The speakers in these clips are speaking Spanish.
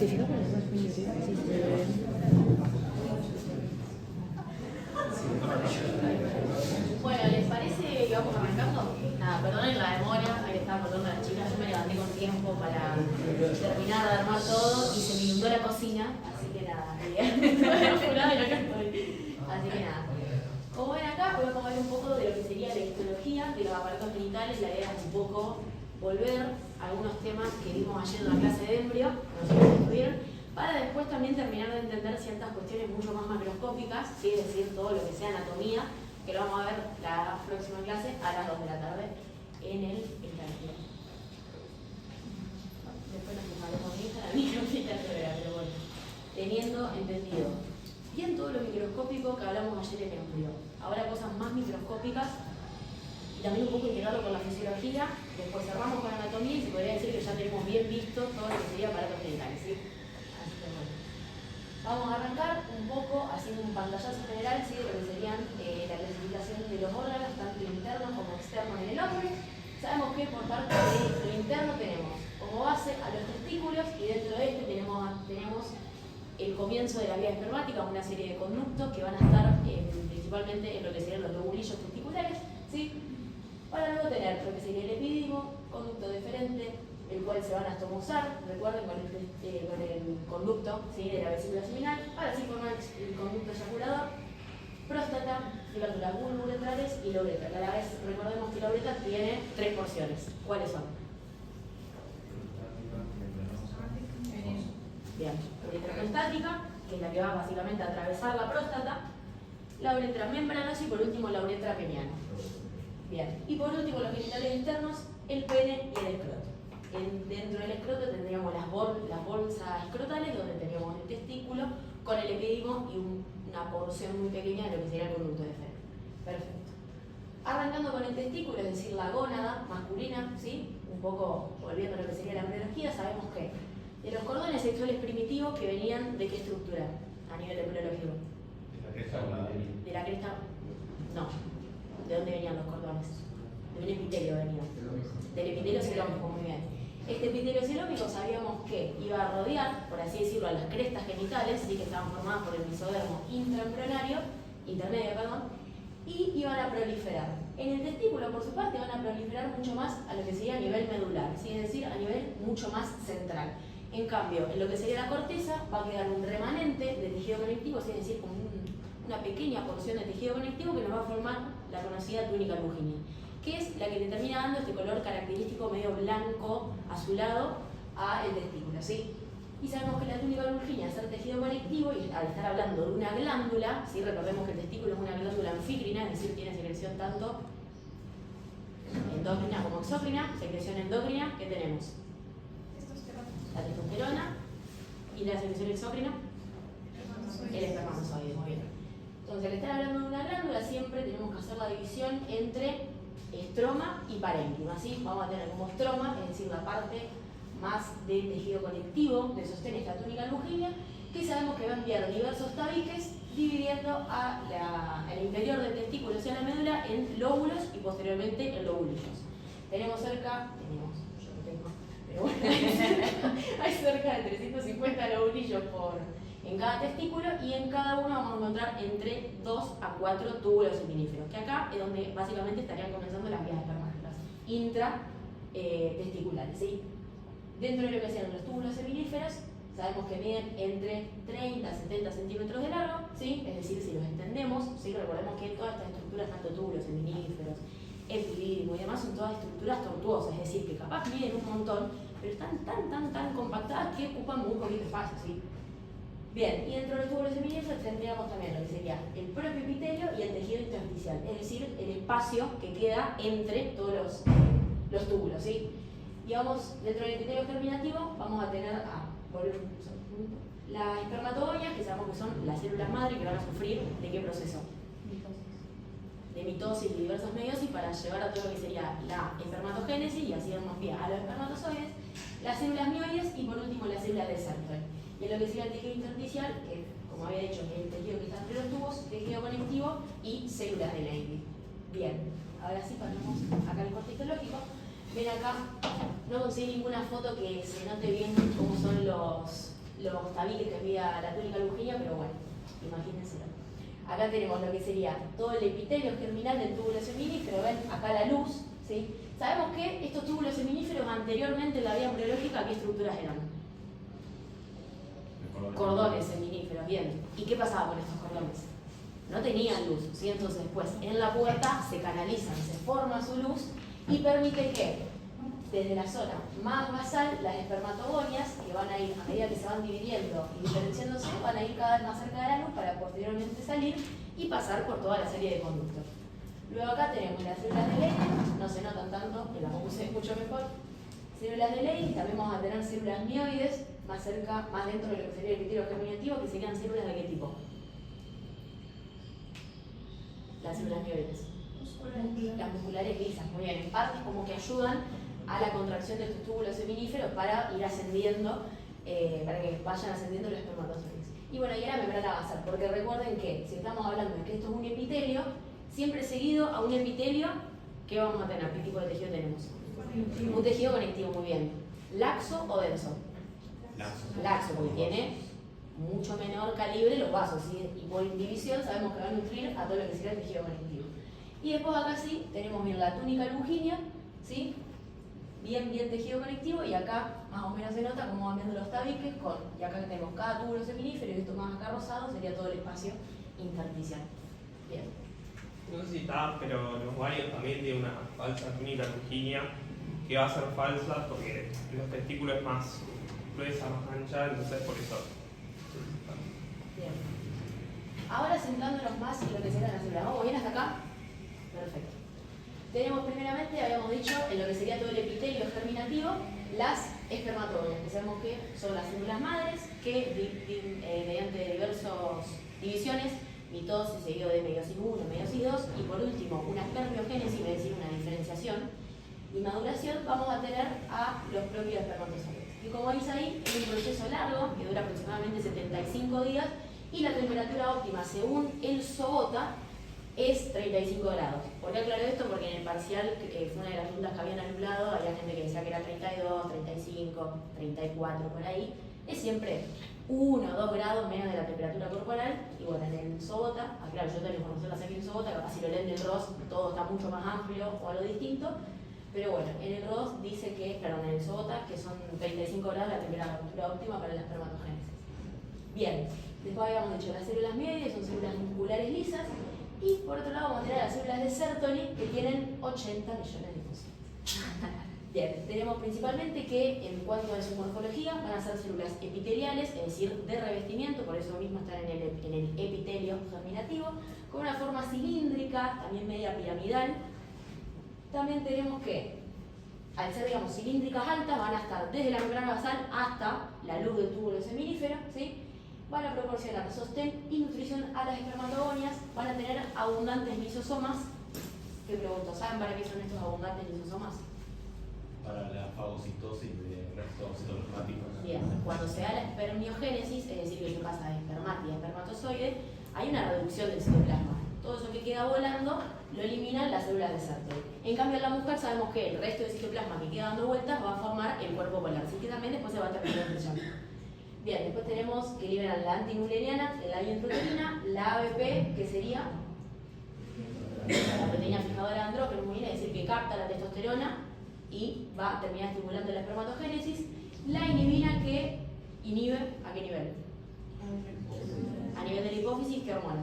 ¿Te fijas con las dos? Sí, Bueno, ¿les parece que vamos arrancando? Nada, perdonen la demora, ahí estaba contando a las chicas, yo me levanté con tiempo para terminar de armar todo y se me inundó la cocina, así que nada, estoy apurada y acá estoy. Así que nada. Como ven acá, voy a hablar un poco de lo que sería la histología de los aparatos genitales. La idea es un poco volver a algunos temas que vimos ayer en la clase de embrio, no sé si estuvieron, para después también terminar de entender ciertas cuestiones mucho más macroscópicas, ¿sí? Es decir, todo lo que sea anatomía, que lo vamos a ver la próxima clase a las 2 de la tarde en el Instagram. Después nos fijaremos en Instagram, pero bueno, teniendo entendido bien todo lo microscópico que hablamos ayer en embrio. Ahora cosas más microscópicas y también un poco integrarlo con la fisiología. Después cerramos con anatomía y se podría decir que ya tenemos bien visto todo lo que sería aparatos genitales, ¿sí? Así que bueno. Vamos a arrancar un poco haciendo un pantallazo general, ¿sí? De lo que serían la clasificación de los órganos, tanto internos como externos en el hombre. Sabemos que por parte de lo interno tenemos como base a los testículos y dentro de este tenemos el comienzo de la vía espermática, una serie de conductos que van a estar principalmente en lo que serían los lobulillos testiculares, ¿sí? Para luego tener lo que sería el epidídimo, conducto deferente, el cual se van a estomosar, recuerden, con el conducto, ¿sí? De la vesícula seminal, para así formar el conducto eyaculador, próstata, glándulas bulbourethales y la uretra. A la vez, recordemos que la uretra tiene 3 porciones. ¿Cuáles son? Bien, la uretra prostática, que es la que va básicamente a atravesar la próstata, la uretra membranosa y por último la uretra peniana. Bien, y por último los genitales internos, el pene y el escroto. Dentro del escroto tendríamos las bolsas escrotales, donde teníamos el testículo con el epidídimo y una porción muy pequeña de lo que sería el conducto deferente. Perfecto. Arrancando con el testículo, es decir, la gónada masculina, ¿sí? Un poco volviendo a lo que sería la embriología, sabemos que de los cordones sexuales primitivos que venían de qué estructura a nivel embriológico. ¿De la cresta o la de ahí? De la cresta, no. ¿De dónde venían los cordones? De un epitelio venían. Del epitelio celómico, muy bien. Este epitelio celómico sabíamos que iba a rodear, por así decirlo, a las crestas genitales, ¿sí? Que estaban formadas por el mesodermo intermedio, y iban a proliferar. En el testículo, por su parte, van a proliferar mucho más a lo que sería a nivel medular, ¿sí? Es decir, a nivel mucho más central. En cambio, en lo que sería la corteza, va a quedar un remanente de tejido conectivo, ¿sí? Es decir, como una pequeña porción de tejido conectivo que nos va a formar la conocida túnica lujínia, que es la que le termina dando este color característico medio blanco, azulado, al testículo, ¿sí? Y sabemos que la túnica lujínia, al ser tejido conectivo y al estar hablando de una glándula, ¿sí? Recordemos que el testículo es una glándula anfícrina, es decir, tiene secreción tanto endocrina como exócrina. Secreción endocrina, ¿qué tenemos? La testosterona. Y la secreción exócrina, el espermatozoide, muy bien. Entonces, al estar hablando de una glándula, siempre tenemos que hacer la división entre estroma y parénquima, ¿sí? Vamos a tener como estroma, es decir, la parte más de tejido conectivo que sostiene esta túnica lujínia, que sabemos que va a enviar diversos tabiques dividiendo el interior del testículo hacia la médula en lóbulos y posteriormente en lobulillos. Tenemos, yo no tengo, pero bueno, hay cerca de 350 lobulillos en cada testículo y en cada uno vamos a encontrar entre 2 a 4 túbulos seminíferos, que acá es donde básicamente estarían comenzando las vías espermáticas intratesticulares, ¿sí? Dentro de lo que sean los túbulos seminíferos, sabemos que miden entre 30 a 70 centímetros de largo, ¿sí? Es decir, si los extendemos, ¿sí? Recordemos que todas estas estructuras, tanto túbulos seminíferos, epidídimo y demás, son todas estructuras tortuosas, es decir, que capaz miden un montón, pero están tan compactadas que ocupan muy poquito espacio, ¿sí? Bien, y dentro de los túbulos seminíferos tendríamos también lo que sería el propio epitelio y el tejido intersticial, es decir, el espacio que queda entre todos los túbulos, ¿sí? Y vamos, dentro del epitelio germinativo, vamos a tener las espermatogoias, que sabemos que son las células madre que van a sufrir ¿de qué proceso? De mitosis y diversas meiosis para llevar a todo lo que sería la espermatogénesis y así darnos pie a los espermatozoides, las células mioides y por último las células de Sertoli. Y en lo que sería el tejido intersticial, que como había dicho, es el tejido que está entre los tubos, tejido conectivo y células de Leydig. Bien, ahora sí pasamos acá al corte histológico. Ven acá, no conseguí ninguna foto que se note bien cómo son los los tabiques que envía la túnica lujínia, pero bueno, imagínenselo. Acá tenemos lo que sería todo el epitelio germinal del túbulo seminífero, ven acá la luz, ¿sí? Sabemos que estos túbulos seminíferos anteriormente en la vida embriológica, ¿qué estructuras eran? Cordones seminíferos, bien. ¿Y qué pasaba con estos cordones? No tenían luz, ¿sí? Entonces después en la pubertad se canalizan, se forma su luz y permite que desde la zona más basal las espermatogonias, que van a ir a medida que se van dividiendo y diferenciándose, van a ir cada vez más cerca de la luz para posteriormente salir y pasar por toda la serie de conductos. Luego acá tenemos las células de Leydig, no se notan tanto, que las puse mucho mejor. Células de Leydig, también vamos a tener células mioides, más cerca, más dentro de lo que sería el epitelio germinativo, que serían células de qué tipo. Las células mioides. Las musculares lisas, muy bien, en parte como que ayudan a la contracción de estos túbulos seminíferos para ir ascendiendo, para que vayan ascendiendo los espermatozoides. Y bueno, y ahora membrana basal, porque recuerden que si estamos hablando de que esto es un epitelio, siempre seguido a un epitelio, ¿qué vamos a tener? ¿Qué tipo de tejido tenemos? Conectivo. Un tejido conectivo, muy bien. ¿Laxo o denso? Laxo, porque tiene mucho menor calibre los vasos, ¿sí? Y por división sabemos que va a nutrir a todo lo que sería el tejido conectivo. Y después acá sí, tenemos bien la túnica lujínia, ¿sí? Bien tejido conectivo, y acá más o menos se nota cómo van viendo los tabiques y acá tenemos cada túbulo seminífero, y esto más acá rosado sería todo el espacio intersticial. Bien. No sé si está, pero los ovarios también tienen una falsa túnica lujínia que va a ser falsa porque los testículos es más gruesa, más ancha, entonces por eso. Bien. Ahora centrándonos más en lo que será la célula. ¿Vamos bien hasta acá? Perfecto. Tenemos primeramente, habíamos dicho, en lo que sería todo el epitelio germinativo, las espermatogonias, que sabemos que son las células madres que mediante diversas divisiones, mitosis seguido de meiosis 1, meiosis 2, y por último una espermiogénesis, es decir, una diferenciación y maduración, vamos a tener a los propios espermatozoides. Y como veis ahí, es un proceso largo que dura aproximadamente 75 días y la temperatura óptima según el SOBOTA es 35 grados. ¿Por qué aclaro esto? Porque en el parcial, fue una de las preguntas que habían anulado, había gente que decía que era 32, 35, 34, por ahí. Es siempre 1 o 2 grados menos de la temperatura corporal. Y bueno, en el SOBOTA, aclaro, yo tengo que conocerlas aquí en SOBOTA, capaz si lo leen del ROS todo está mucho más amplio o algo distinto. Pero bueno, en el ROS dice que, perdón, en el SOBOTA, que son 35 grados la temperatura óptima para la espermatogénesis. Bien, después habíamos dicho las células mioides, son células musculares lisas. Y por otro lado vamos a tener las células de Sertoli, que tienen 80 millones de fósiles. Bien, tenemos principalmente que en cuanto a su morfología van a ser células epiteliales, es decir, de revestimiento, por eso mismo están en el epitelio germinativo, con una forma cilíndrica, también media piramidal. También tenemos que, al ser, digamos, cilíndricas altas, van a estar desde la membrana basal hasta la luz del túbulo seminífero, ¿sí? Van a proporcionar sostén y nutrición a las espermatogonias, van a tener abundantes lisosomas. ¿Qué pregunto? ¿Saben para qué son estos abundantes lisosomas? Para la fagocitosis de restos citoplasmáticos. Bien, cuando se da la espermiogénesis, es decir, que pasa de espermática a espermatozoide, hay una reducción del citoplasma. Todo eso que queda volando lo eliminan las células de Sertoli. En cambio, en la mujer sabemos que el resto del citoplasma que queda dando vueltas va a formar el cuerpo polar, así que también después se va a terminar estrellando. Bien, después tenemos que liberan la antimulleriana, la bioproteína, la ABP, que sería la proteína fijadora de andrógeno, es decir, que capta la testosterona y va a terminar estimulando la espermatogénesis. La inhibina, que inhibe, ¿a qué nivel? A nivel de la hipófisis, ¿qué hormona?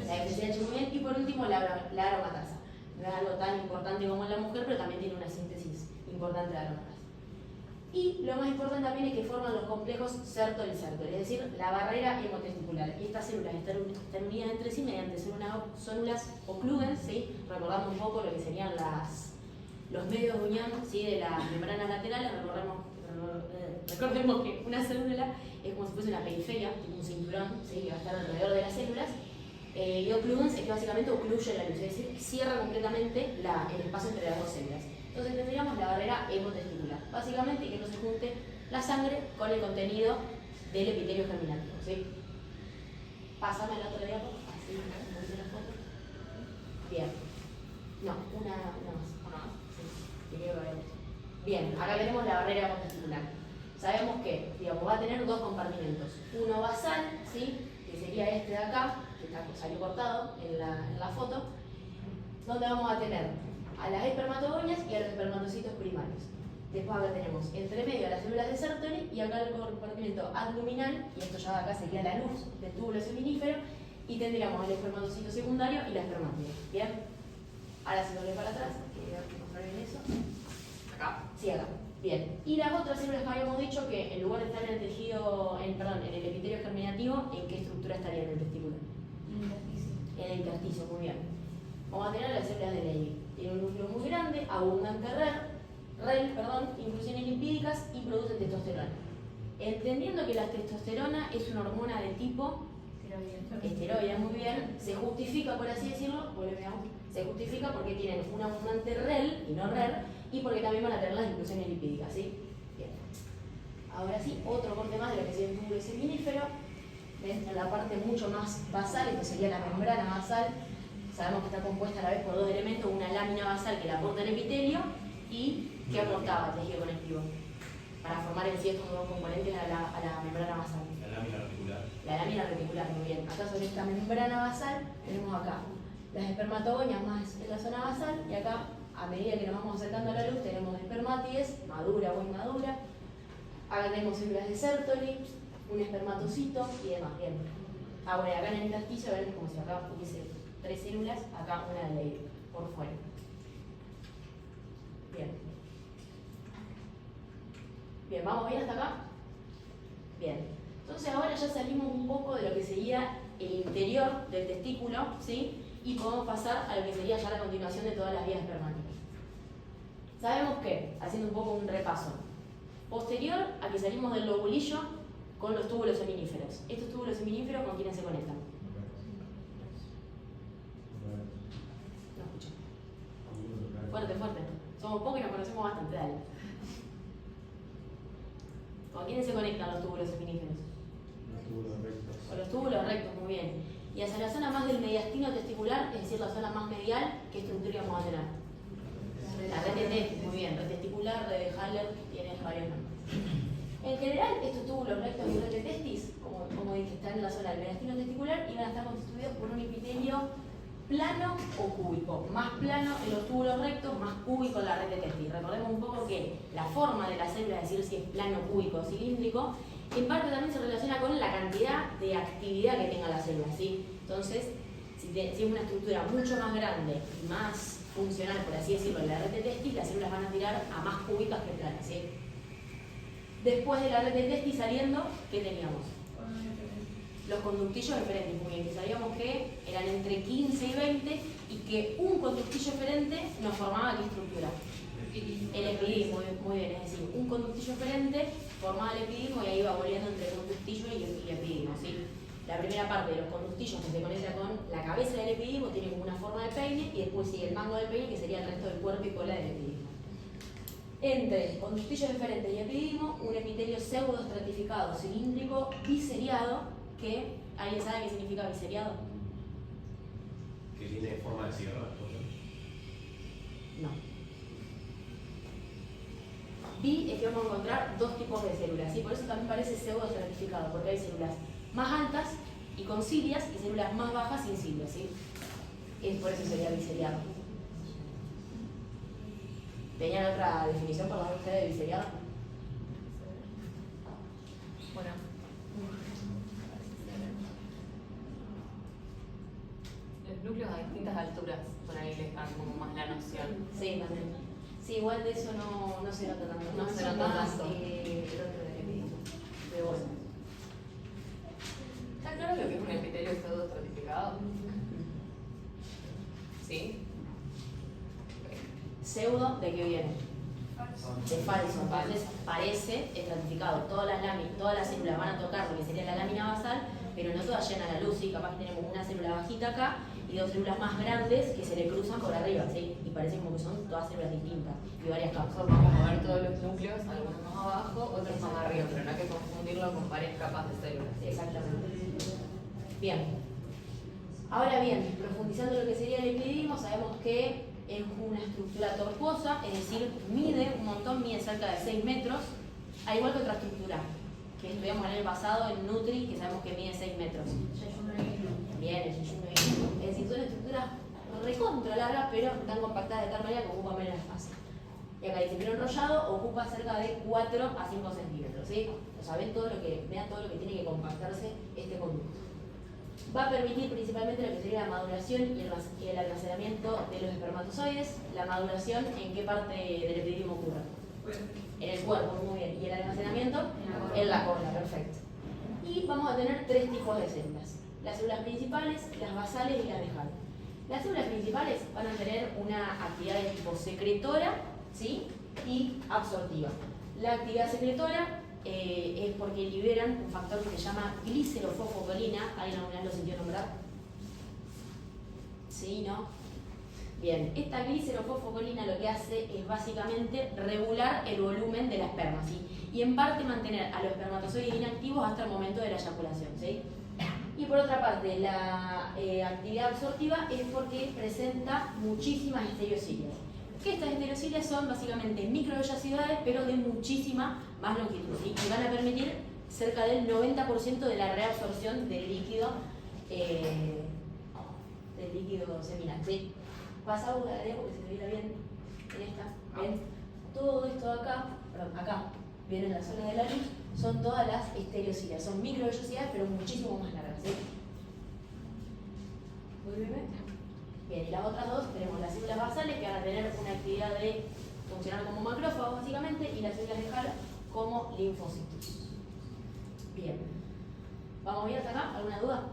La FSH, muy bien. Y por último, la aromatasa. No es algo tan importante como en la mujer, pero también tiene una síntesis importante de aromatasa. Y lo más importante también es que forman los complejos Sertoli-Sertoli, es decir, la barrera hemotesticular. Y estas células están unidas entre sí mediante células ocludens, ¿sí? Recordando un poco lo que serían los medios de unión, ¿sí? De las membranas laterales. Recordemos que una célula es como si fuese una periferia, un cinturón, ¿sí? Que va a estar alrededor de las células. Y ocludens es que básicamente ocluye la luz, es decir, cierra completamente el espacio entre las dos células. Entonces tendríamos la barrera hemotesticular, básicamente que no se junte la sangre con el contenido del epitelio germinativo, ¿sí? Pásame la otra diapo, así, ¿no? ¿Dice la foto? Bien. No, una más. Sí, que creo que había. Bien, acá tenemos la barrera hemotesticular. sabemos que, digamos, va a tener dos compartimentos. Uno basal, ¿sí? Que sería este de acá, que salió cortado en la foto, donde vamos a tener a las espermatogonias y a los espermatocitos primarios. Después acá tenemos entre medio a las células de Sertoli y acá el compartimento abdominal, y esto ya de acá sería la luz del túbulo seminífero, y tendríamos el espermatocito secundario y la espermátido. ¿Bien? Ahora si volvemos para atrás, que mostrar bien eso. Acá. Sí, acá. Bien. Y las otras células que habíamos dicho que en lugar de estar en el tejido, en el epitelio germinativo, ¿en qué estructura estaría en el testículo? En el intersticio, muy bien. Vamos a tener las células de Levy. Tienen un núcleo muy grande, abundante inclusiones lipídicas y producen testosterona. Entendiendo que la testosterona es una hormona de tipo esteroide, muy bien, se justifica, por así decirlo, se justifica porque tienen un abundante REL y no RER, y porque también van a tener las inclusiones lipídicas, ¿sí? Bien. Ahora sí, otro corte más de lo que sería el túbulo seminífero. ¿Ven? En la parte mucho más basal, esto sería la membrana basal. Sabemos que está compuesta a la vez por dos elementos, una lámina basal que la aporta el epitelio y que aportaba el tejido conectivo para formar en sí estos dos componentes a la membrana basal. La lámina reticular. La lámina reticular, muy bien. Acá sobre esta membrana basal tenemos acá las espermatogonias más en la zona basal, y acá, a medida que nos vamos acercando a la luz, tenemos espermátides, madura o inmadura. Acá tenemos células de Sertoli, un espermatocito y demás. Bien. Bueno, acá en el intersticio ven como si acá hubiese 3 células, acá una de Leydig por fuera. Bien. Bien, ¿vamos bien hasta acá? Bien. Entonces ahora ya salimos un poco de lo que sería el interior del testículo, ¿sí? Y podemos pasar a lo que sería ya la continuación de todas las vías espermáticas. Sabemos que, haciendo un poco un repaso, posterior a que salimos del lobulillo con los túbulos seminíferos. ¿Estos túbulos seminíferos con quiénes se conectan? No escucho. Fuerte, fuerte. Somos pocos y nos conocemos bastante, dale. ¿Con quiénes se conectan los túbulos seminíferos? Los túbulos rectos. Con los túbulos rectos, muy bien. Y hacia la zona más del mediastino testicular, es decir, la zona más medial, ¿qué estructura vamos a tener? La red de testis, muy bien. Red testicular, red de Haller, tiene varios nombres. En general, estos túbulos rectos y red de testis, como dije, están en la zona del mediastino testicular y van a estar constituidos por un epitelio plano o cúbico. Más plano en los túbulos rectos, más cúbico en la red de testis. Recordemos un poco que la forma de la célula, es decir, si es plano, cúbico o cilíndrico, en parte también se relaciona con la cantidad de actividad que tenga la célula, ¿sí? Entonces, si es una estructura mucho más grande y más funcional, por así decirlo, en la red de testis, las células van a tirar a más cúbicas que planas, ¿sí? Después de la red de testis saliendo, ¿qué teníamos? Los conductillos eferentes, muy bien, que sabíamos que eran entre 15 y 20 y que un conductillo eferente nos formaba ¿qué estructura? El epidismo, muy bien, es decir, un conductillo eferente formaba el epidismo y ahí va volviendo entre conductillo y epidismo, ¿sí? La primera parte de los conductillos que se conecta con la cabeza del epidismo tiene como una forma de peine y después sigue el mango del peine que sería el resto del cuerpo y cola del epidismo. Entre conductillos eferentes y epidismo, un epitelio pseudoestratificado cilíndrico biseriado, que ¿alguien sabe qué significa biseriado? Que tiene forma de sierra. No. Bi es que vamos a encontrar dos tipos de células, ¿sí? Por eso también parece pseudoestratificado, porque hay células más altas y con cilias y células más bajas sin cilios, ¿sí? Es por eso sería biseriado. ¿Tenían otra definición por la de ustedes de biseriado? Bueno. Los núcleos a distintas alturas, por ahí les dan como más la noción. Sí, también. Sí, igual de eso no se nota tanto. No se nota más, tanto. El otro del epidismo. Pero bueno. ¿Está claro lo que es un epitelio pseudoestratificado? ¿Sí? Pseudo, ¿de qué viene? De falso. Entonces parece estratificado. Todas las células van a tocar lo que sería la lámina basal, pero no todas llenan la luz, ¿sí? Capaz que tenemos una célula bajita acá y dos células más grandes que se le cruzan por arriba, ¿sí? Y parece como que son todas células distintas y varias capas. Nosotros vamos a ver todos los núcleos, algunos más abajo, otros más arriba, pero no hay que confundirlo con varias capas de células. Exactamente. Bien. Ahora bien, profundizando en lo que sería el epidismo, sabemos que es una estructura tortuosa, es decir, mide un montón, mide cerca de 6 metros, Al igual que otra estructura que estudiamos el año pasado en Nutri, que sabemos que mide 6 metros. Bien, el yeyuno hilo. Es decir, son estructuras recontra largas, pero tan compactadas de tal manera que ocupa menos espacio. Y acá dice, pero enrollado ocupa cerca de 4 a 5 centímetros, ¿sí? O sea, vean todo lo que tiene que compactarse este conducto. Va a permitir principalmente lo que sería la maduración y el almacenamiento de los espermatozoides. La maduración, ¿en qué parte del epididimo ocurre? En el cuerpo, muy bien. Y el almacenamiento en la cola, perfecto. Y vamos a tener 3 tipos de células. Las células principales, las basales y las de Hall. Las células principales van a tener una actividad de tipo secretora, ¿sí? Y absortiva. La actividad secretora es porque liberan un factor que se llama glicerofosfocolina. ¿Alguien alguna vez lo sintió nombrar? ¿Sí? ¿No? Bien, esta glicerofosfocolina lo que hace es básicamente regular el volumen de la esperma, ¿sí? Y en parte mantener a los espermatozoides inactivos hasta el momento de la eyaculación, ¿sí? Y por otra parte, la actividad absortiva es porque presenta muchísimas estereocilias. Que estas estereocilias son básicamente microvellosidades, pero de muchísima más longitud, ¿sí? Y van a permitir cerca del 90% de la reabsorción del líquido seminal, ¿sí? Pasa a porque se veía bien en esta. ¿Ven? Todo esto de acá, perdón, acá, viene en la zona de la luz, son todas las estereocilias. Son microvellosidades, pero muchísimo más largas, ¿sí? Muy bien. Bien, y las otras dos tenemos las células basales, que van a tener una actividad de funcionar como macrófagos básicamente, y las células de Hall como linfocitos. Bien. ¿Vamos bien hasta acá? ¿Alguna duda?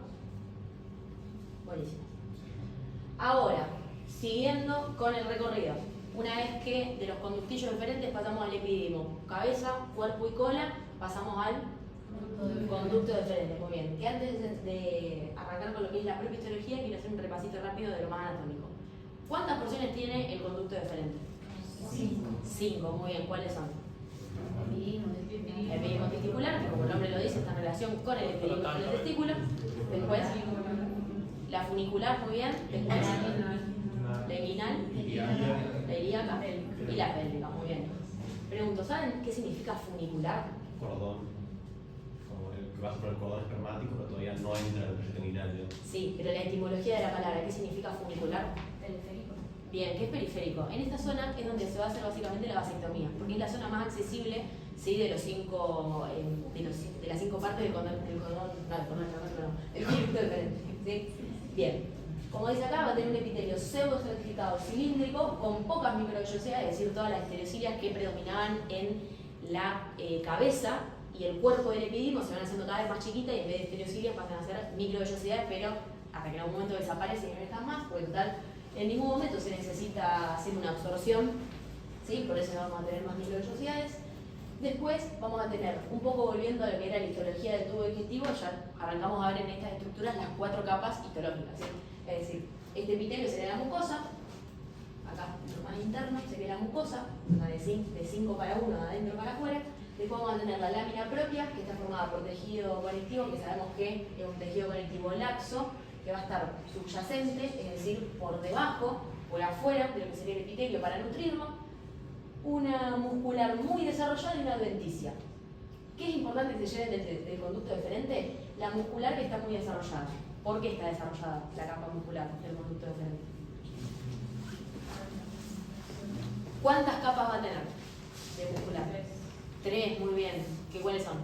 Buenísimo. Ahora, siguiendo con el recorrido. Una vez que de los conductillos diferentes pasamos al epididimo, cabeza, cuerpo y cola, pasamos al conducto diferente. Muy bien. Que antes de arrancar con lo que es la propia histología, quiero hacer un repasito rápido de lo más anatómico. ¿Cuántas porciones tiene el conducto diferente? 5. Muy bien. ¿Cuáles son? El epididimo testicular, que como el nombre lo dice, está en relación con el epididimo del testículo. Después, la funicular, muy bien. Después, la inguinal, la ilíaca y la pélvica, muy bien. Pregunto, ¿saben qué significa funicular? Cordón. Como el que vas por el cordón espermático, pero todavía no entra en el proyecto inguinal, ¿no? Sí, pero la etimología de la palabra, ¿qué significa funicular? Periférico. Bien, ¿qué es periférico? En esta zona es donde se va a hacer básicamente la vasectomía, porque es la zona más accesible, ¿sí? de las 5 partes del conducto diferente, ¿sí? Bien. Como dice acá, va a tener un epitelio pseudo-estratificado cilíndrico con pocas microvellosidades, es decir, todas las estereocilias que predominaban en la cabeza y el cuerpo del epididimo se van haciendo cada vez más chiquitas y en vez de estereocilias pasan a ser microvellosidades, pero hasta que en algún momento desaparecen y no están más, porque total, en ningún momento se necesita hacer una absorción, ¿sí? Por eso no vamos a tener más microvellosidades. Después vamos a tener, un poco volviendo a lo que era la histología del tubo digestivo, ya arrancamos a ver en estas estructuras las 4 capas histológicas, ¿sí? Es decir, este epitelio sería la mucosa, acá lo más interno sería la mucosa, de 5 para 1, de adentro para afuera. Después vamos a tener la lámina propia, que está formada por tejido conectivo, que sabemos que es un tejido conectivo laxo, que va a estar subyacente, es decir, por debajo, por afuera de lo que sería el epitelio para nutrirlo. Una muscular muy desarrollada y una adventicia. ¿Qué es importante que se lleven del conducto diferente? La muscular que está muy desarrollada. ¿Por qué está desarrollada la capa muscular del conducto diferente? ¿Cuántas capas va a tener de muscular? 3, muy bien. ¿Cuáles son?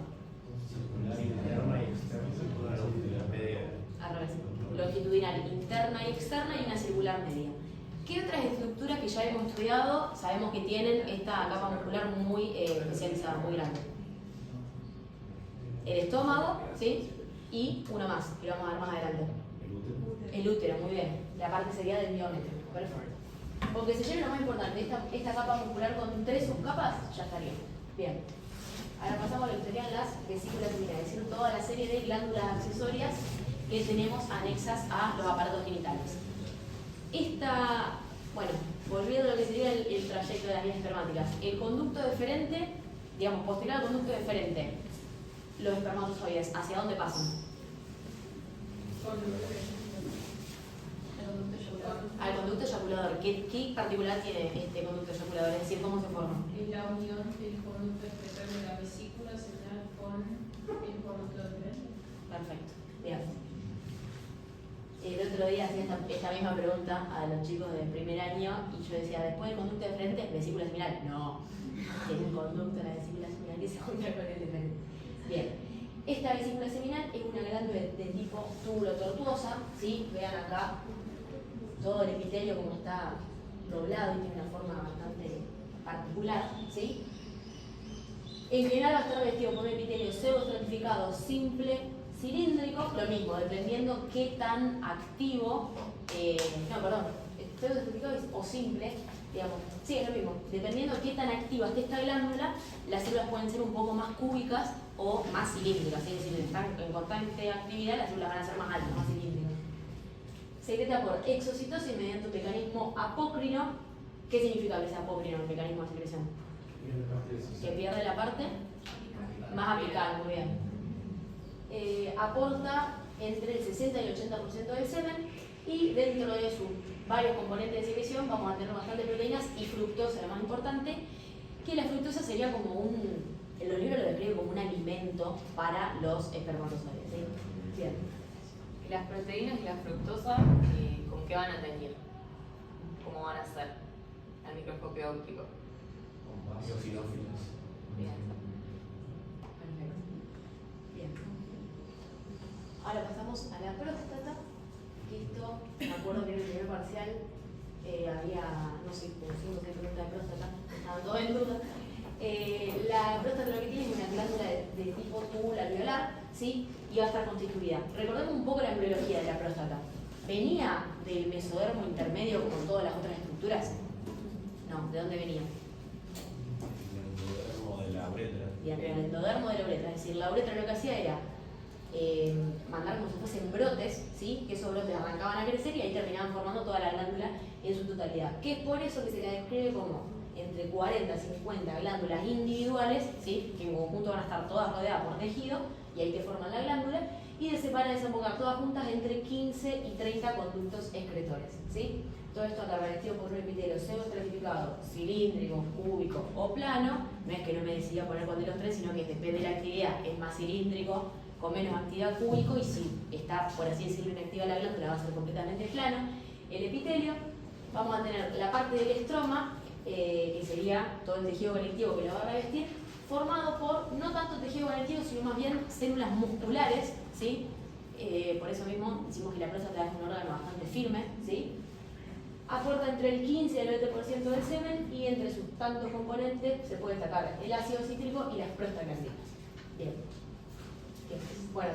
Circular, interna y externa. Circular, longitudinal, media. Al revés. Longitudinal interna y externa y una circular media. ¿Qué otras estructuras que ya hemos estudiado sabemos que tienen esta capa muscular muy especializada, muy grande? El estómago, ¿sí? Y una más, que lo vamos a ver más adelante. El útero, muy bien. La parte sería del miómetro. Perfecto. Porque se lleve lo más importante, esta capa muscular con 3 subcapas, ya estaría. Bien. Ahora pasamos a lo que serían las vesículas seminales, es decir, toda la serie de glándulas accesorias que tenemos anexas a los aparatos genitales. Bueno, volviendo a lo que sería el trayecto de las vías espermáticas, el conducto deferente, digamos, posterior al conducto deferente, los espermatozoides, ¿hacia dónde pasan? al conducto eyaculador. ¿Qué particular tiene este conducto eyaculador? Es decir, ¿cómo se forma? Es la unión del conducto excretor de la vesícula seminal con el conducto deferente. Perfecto, bien. El otro día hacía esta misma pregunta a los chicos del primer año y yo decía, después del conducto deferente, vesícula seminal. No, tiene un conducto en la vesícula seminal que se junta con el deferente. Bien, esta vesícula seminal es una glándula de tipo túbulo tortuosa, ¿sí? Vean acá todo el epitelio como está doblado y tiene una forma bastante particular, ¿sí? En general va a estar vestido por un epitelio pseudoestratificado simple, cilíndrico, lo mismo, dependiendo qué tan activo, pseudoestratificado o simple, digamos, sí, es lo mismo, dependiendo qué tan activa esté esta glándula, las células pueden ser un poco más cúbicas o más cilíndricas, es decir, están en constante actividad, las células van a ser más altas, más cilíndricas. Secreta por exocitosis mediante un mecanismo apócrino. ¿Qué significa que sea apócrino el mecanismo de secreción? Que pierde la parte más apical, muy bien. Aporta entre el 60 y el 80% del semen y dentro de sus varios componentes de secreción vamos a tener bastantes proteínas y fructosa, lo más importante, que la fructosa sería como los libros lo describen como un alimento para los espermatozoides. ¿Sí? Bien. ¿Y las proteínas y la fructosa con qué van a teñir? ¿Cómo van a ser al microscopio óptico? Con varios sinófilos. Bien. Perfecto. Bien. Ahora pasamos a la próstata, que esto, me acuerdo que en el primer parcial había, no sé, como 5 o 6 preguntas de próstata, estaban todos en duda. La próstata lo que tiene es una glándula de tipo tubular alveolar, ¿sí? Y va a estar constituida. Recordemos un poco la embriología de la próstata. ¿Venía del mesodermo intermedio como todas las otras estructuras? No, ¿de dónde venía? El endodermo de la uretra. Bien, el endodermo de la uretra. Es decir, la uretra lo que hacía era mandar como si fuesen brotes, ¿sí? Que esos brotes arrancaban a crecer y ahí terminaban formando toda la glándula en su totalidad. Que es por eso que se la describe como entre 40 y 50 glándulas individuales, ¿sí? Que en conjunto van a estar todas rodeadas por tejido y ahí te forman la glándula, y se van a desembocar todas juntas entre 15 y 30 conductos excretores, ¿sí? Todo esto está revestido por un epitelio pseudoestratificado, cilíndrico, cúbico o plano. No es que no me decidí a poner cuál de los tres, sino que depende de la actividad, es más cilíndrico, con menos actividad cúbico, y si está, por así decirlo, inactiva la glándula, va a ser completamente plano. El epitelio, vamos a tener la parte del estroma, que sería todo el tejido conectivo que lo va a revestir, formado por no tanto tejido conectivo, sino más bien células musculares, ¿sí? Por eso mismo decimos que la próstata es un órgano bastante firme, ¿sí? Aporta entre el 15 y el 20% del semen, y entre sus tantos componentes se puede destacar el ácido cítrico y las prostaglandinas. Bien. Bueno,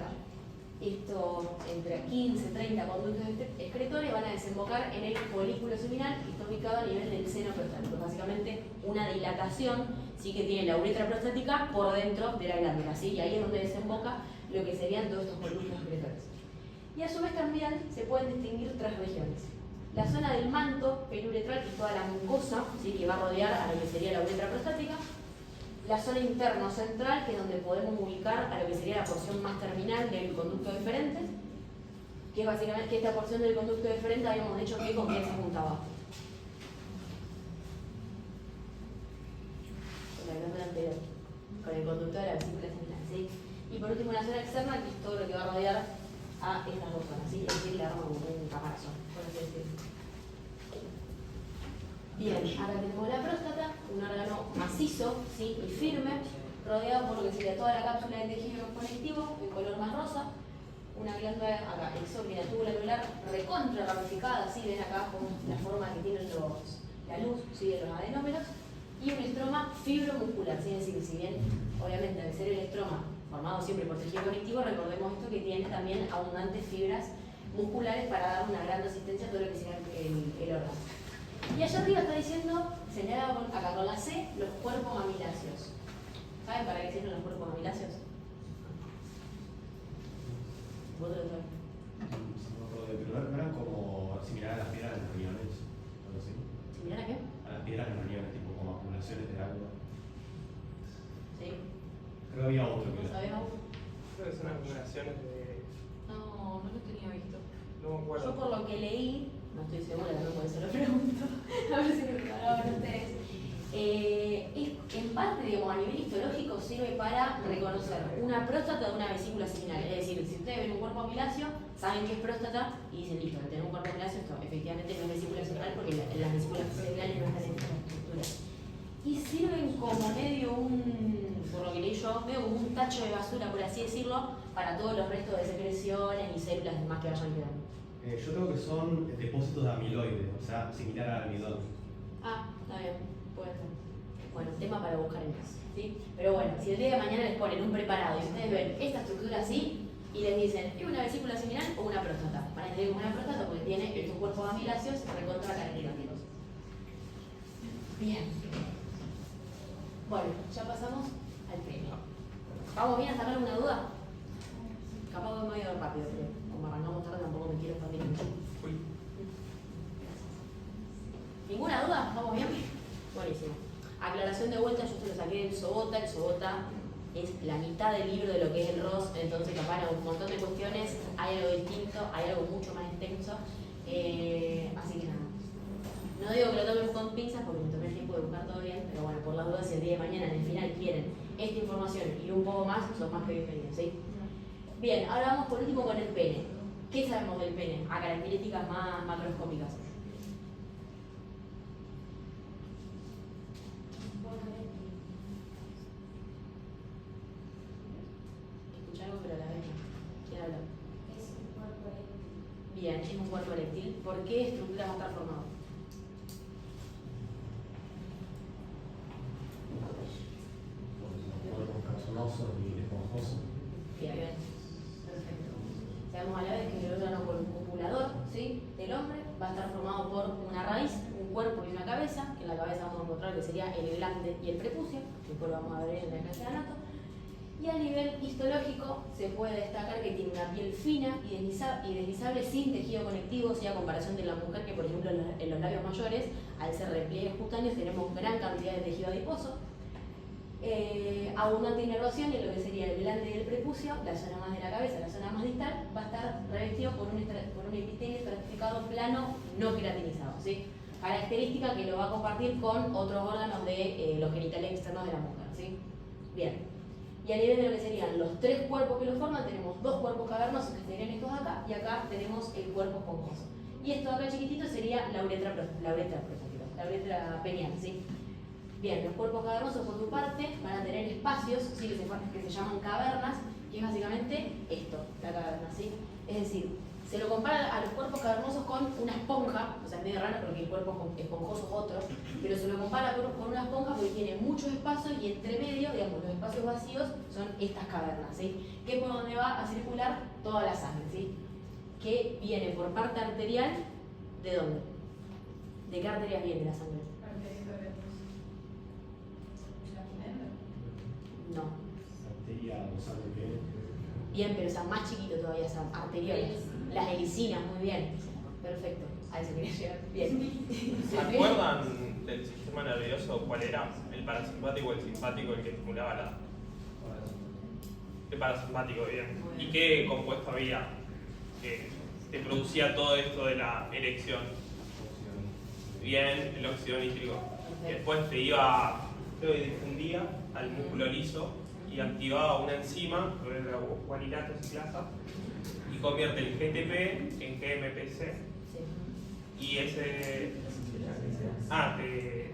esto entre 15 y 30 conductos excretores van a desembocar en el folículo seminal, que está ubicado a nivel del seno prostático. Básicamente una dilatación, sí, que tiene la uretra prostática por dentro de la glándula, ¿sí? Y ahí es donde desemboca lo que serían todos estos conductos excretores. Y a su vez también se pueden distinguir tres regiones. La zona del manto periuretral, que es toda la mucosa, ¿sí? Que va a rodear a lo que sería la uretra prostática. La zona interno central, que es donde podemos ubicar a lo que sería la porción más terminal del conducto deferente, que es básicamente que esta porción del conducto deferente habíamos dicho que con quién se juntaba. Con la glándula anterior, con el conducto de la vesícula seminal, ¿sí? Y por último la zona externa, que es todo lo que va a rodear a estas dos zonas, ¿sí? Es decir, le damos como un caparazón, por así decirlo. Bien, acá tenemos la próstata, un órgano macizo, ¿sí? Y firme, rodeado por lo que sería toda la cápsula del tejido conectivo, de color más rosa, una glándula acá, exócrina tubular, recontra ramificada, ¿sí? Ven acá con la forma que tienen la luz, ¿sí? De los adenómeros, y un estroma fibromuscular, ¿sí? Es decir, si bien obviamente al ser el estroma formado siempre por tejido conectivo, recordemos esto que tiene también abundantes fibras musculares para dar una gran resistencia a todo lo que sea el órgano. Y allá arriba está diciendo, señalado acá con la C, los cuerpos mamiláceos. ¿Saben para qué sirven los cuerpos mamiláceos? ¿Vos te lo sabés? Pero no eran como similar a las piedras en los riñones, algo así. ¿Similar a qué? A las piedras en los riñones, tipo como acumulaciones de agua. Sí. Creo que había otro que ¿No sabés aún? Creo que son acumulaciones de. No, no lo tenía visto. No me acuerdo. Yo por lo que leí, no estoy segura, no por eso lo pregunto, a ver si me preparaban ustedes. En parte, digamos, a nivel histológico sirve para reconocer una próstata de una vesícula seminal. Es decir, si ustedes ven un cuerpo amiláceo, saben que es próstata y dicen, listo, al tener un cuerpo amiláceo, esto efectivamente no es vesícula seminal porque las vesículas seminales no están en esta estructura. Y sirven como medio por lo que leí yo, medio como un tacho de basura, por así decirlo, para todos los restos de secreciones y células demás que vayan quedando. Yo creo que son depósitos de amiloide, o sea, similar al almidón. Ah, está bien, puede ser. Bueno, tema para buscar en casa, ¿sí? Pero bueno, si el día de mañana les ponen un preparado y ustedes ven esta estructura así y les dicen, ¿es una vesícula seminal o una próstata? Van a entender que es una próstata porque tiene estos cuerpos amiláceos recontra característicos. Bien. Bueno, ya pasamos al pene. ¿Vamos bien a sacar alguna duda? Capaz voy medio rápido, pero como arrancamos tarde tampoco me quiero expandir mucho. Uy. ¿Ninguna duda? ¿Vamos bien? Buenísimo. Aclaración de vuelta, yo se lo saqué del Sobota. El Sobota es la mitad del libro de lo que es el ROS, entonces capaz un montón de cuestiones, hay algo distinto, hay algo mucho más extenso. Así que nada. No digo que lo tomen con pinzas porque me tomé el tiempo de buscar todo bien, pero bueno, por las dudas, si el día de mañana en el final quieren esta información y un poco más, son más que bienvenidos, ¿sí? Bien, ahora vamos por último con el pene. ¿Qué sabemos del pene? A características más macroscópicas. Escuché algo, pero a la vez no. ¿Quién habla? Es un cuerpo eréctil. Bien, es un cuerpo eréctil. ¿Por qué estructura va a estar formado? Cuerpos carnosos y esponjosos. Bien, perfecto. Sabemos a la vez que el órgano copulador, ¿sí?, del hombre va a estar formado por una raíz, un cuerpo y una cabeza, que en la cabeza vamos a encontrar que sería el glande y el prepucio, que después lo vamos a ver en la clase de anato. Y a nivel histológico se puede destacar que tiene una piel fina y deslizable sin tejido conectivo, ¿sí?, a comparación de la mujer que, por ejemplo, en los labios mayores, al ser repliegues cutáneos, tenemos gran cantidad de tejido adiposo. Abundante inervación en lo que sería el glande y el prepucio, la zona más de la cabeza, la zona más distal, va a estar revestido por un epitelio estratificado plano no queratinizado, ¿sí? Característica que lo va a compartir con otros órganos de los genitales externos de la mujer, ¿sí? Bien. Y a nivel de lo que serían los tres cuerpos que lo forman, tenemos dos cuerpos cavernosos que serían estos de acá, y acá tenemos el cuerpo esponjoso. Y esto de acá chiquitito sería la uretra peniana, ¿sí? Bien, los cuerpos cavernosos por su parte van a tener espacios, ¿sí?, que se llaman cavernas, que es básicamente esto, la caverna, ¿sí? Es decir, se lo compara a los cuerpos cavernosos con una esponja, o sea, es medio raro porque el cuerpo esponjoso es otro, pero se lo compara con una esponja porque tiene mucho espacio y entre medio, digamos, los espacios vacíos son estas cavernas, ¿sí?, que es por donde va a circular toda la sangre, ¿sí?, que viene por parte arterial, ¿de dónde? ¿De qué arterias viene la sangre? No. Arteria dorsal del pene. Bien, pero o sea, más chiquito todavía, son arterioles. Las helicinas, muy bien. Perfecto. A eso quería llegar. Bien. ¿Se acuerdan del sistema nervioso cuál era? ¿El parasimpático o el simpático el que estimulaba la...? El parasimpático, bien. ¿Y qué compuesto había que producía todo esto de la erección? Bien, el óxido nítrico. Después te iba, creo que difundía al músculo liso y activaba una enzima, que era la guanilato ciclasa, y convierte el GTP en GMPC. Sí. Y ese...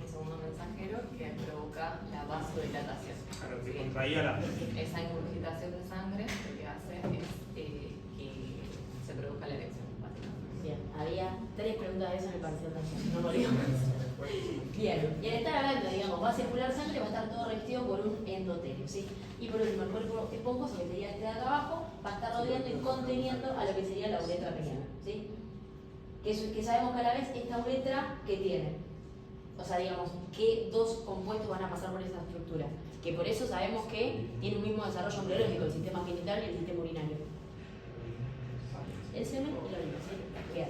Un segundo mensajero que provoca la vasodilatación. Claro, que contraía la... Esa ingurgitación de sangre lo que hace es que se produzca la erección, básicamente. Bien, había 3 preguntas de eso en el parcial también, no me olvido. Bien, y al estar hablando, digamos, va a circular sangre, va a estar todo revestido por un endotelio, ¿sí? Y por último, el cuerpo esponjoso, que sería este de acá abajo, va a estar rodeando y conteniendo a lo que sería la uretra peniana, ¿sí? Que sabemos que a la vez esta uretra, ¿qué tiene? O sea, digamos, ¿qué dos compuestos van a pasar por esa estructura? Que por eso sabemos que tiene un mismo desarrollo embriológico, el sistema genital y el sistema urinario. El semen y la orina, ¿sí? Bien.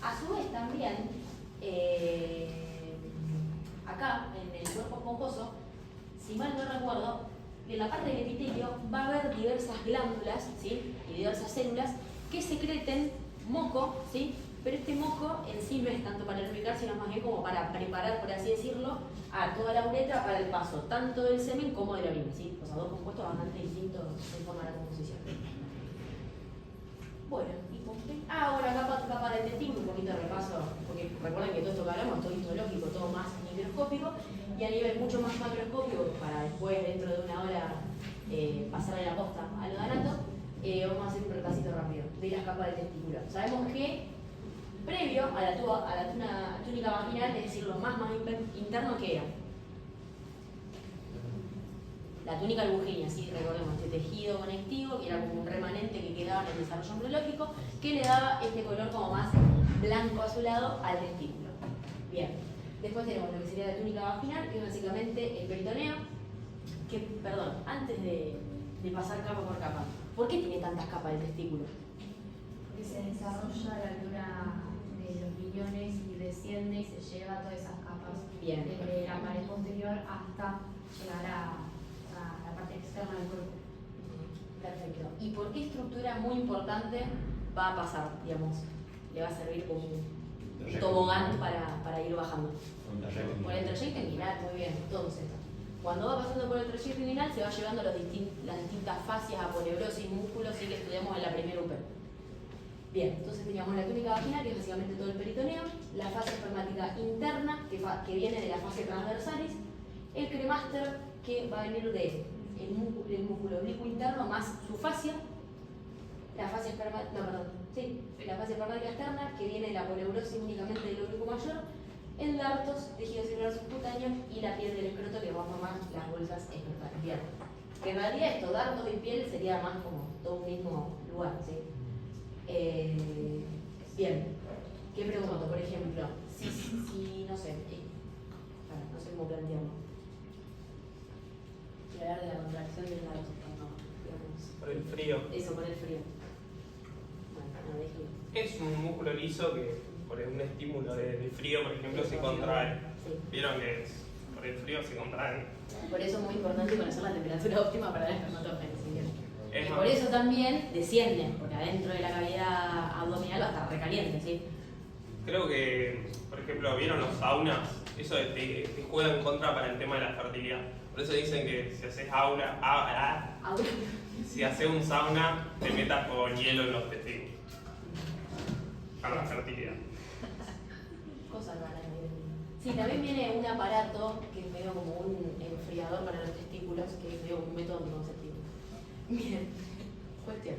A su vez también, acá, en el cuerpo esponjoso, si mal no recuerdo, en la parte del epitelio va a haber diversas glándulas, ¿sí?, y diversas células que secreten moco, ¿sí?, Pero este moco en sí no es tanto para lubricar, sino más bien como para preparar, por así decirlo, a toda la uretra para el paso, tanto del semen como de la orina, ¿sí? O sea, dos compuestos bastante distintos en forma de la composición. Bueno, bueno, acá capa de testículo, un poquito de repaso, porque recuerden que todo esto que hablamos es todo histológico, todo más microscópico, y a nivel mucho más macroscópico, para después, dentro de una hora, pasarle la posta a lo de anato, vamos a hacer un repasito rápido de las capas del testículo. Sabemos que previo a la túnica vaginal, es decir, lo más interno que era la túnica albuginia, ¿sí? Recordemos este tejido conectivo que era como un remanente que quedaba en el desarrollo embriológico que le daba este color como más blanco azulado al testículo. Bien, después tenemos lo que sería la túnica vaginal, que es básicamente el peritoneo, que, perdón, antes de pasar capa por capa, ¿por qué tiene tantas capas el testículo? Porque se desarrolla a la altura de los riñones y desciende y se lleva todas esas capas. Bien. Desde la pared posterior hasta llegar a la parte externa del cuerpo. Perfecto. ¿Y por qué estructura muy importante va a pasar, digamos? Le va a servir como un tobogán para ir bajando. Por el trayecto inguinal, muy bien. Entonces, cuando va pasando por el trayecto inguinal se va llevando las distintas fascias, aponeurosis, músculos, sí que estudiamos en la primera UP. Bien, entonces teníamos la túnica vaginal, que es básicamente todo el peritoneo, la fase espermática interna, que viene de la fase transversalis, el cremaster, que va a venir de el músculo oblicuo interno más su fascia, la fase espermática externa, que viene de la aponeurosis únicamente del oblicuo mayor, el dartos, tejido celular subcutáneo y la piel del escroto, que va a formar las bolsas escrotales. Bien, que en realidad esto, dartos y piel, sería más como todo un mismo lugar, ¿sí? Bien, ¿qué pregunto? Por ejemplo, si no sé, no sé cómo plantearlo. Quiero hablar de la contracción del dardo, Por el frío. Eso, por el frío. Bueno, no déjelo. Es un músculo liso que por un estímulo de frío, por ejemplo, se contrae. Sí. Vieron que por el frío se contraen. Por eso es muy importante conocer la temperatura óptima para el espermatogenesis. Es Y más, por eso también descienden, porque adentro de la cavidad abdominal va a estar recaliente, ¿sí? creo que, por ejemplo, ¿vieron los saunas? Eso te juega en contra para el tema de la fertilidad. Por eso dicen que si haces si haces un sauna, te metas con hielo en los testículos. Para la fertilidad. Cosas raras. Sí, también viene un aparato que es medio como un enfriador para los testículos, que es medio como un método anticonceptivo. Bien, cuestión.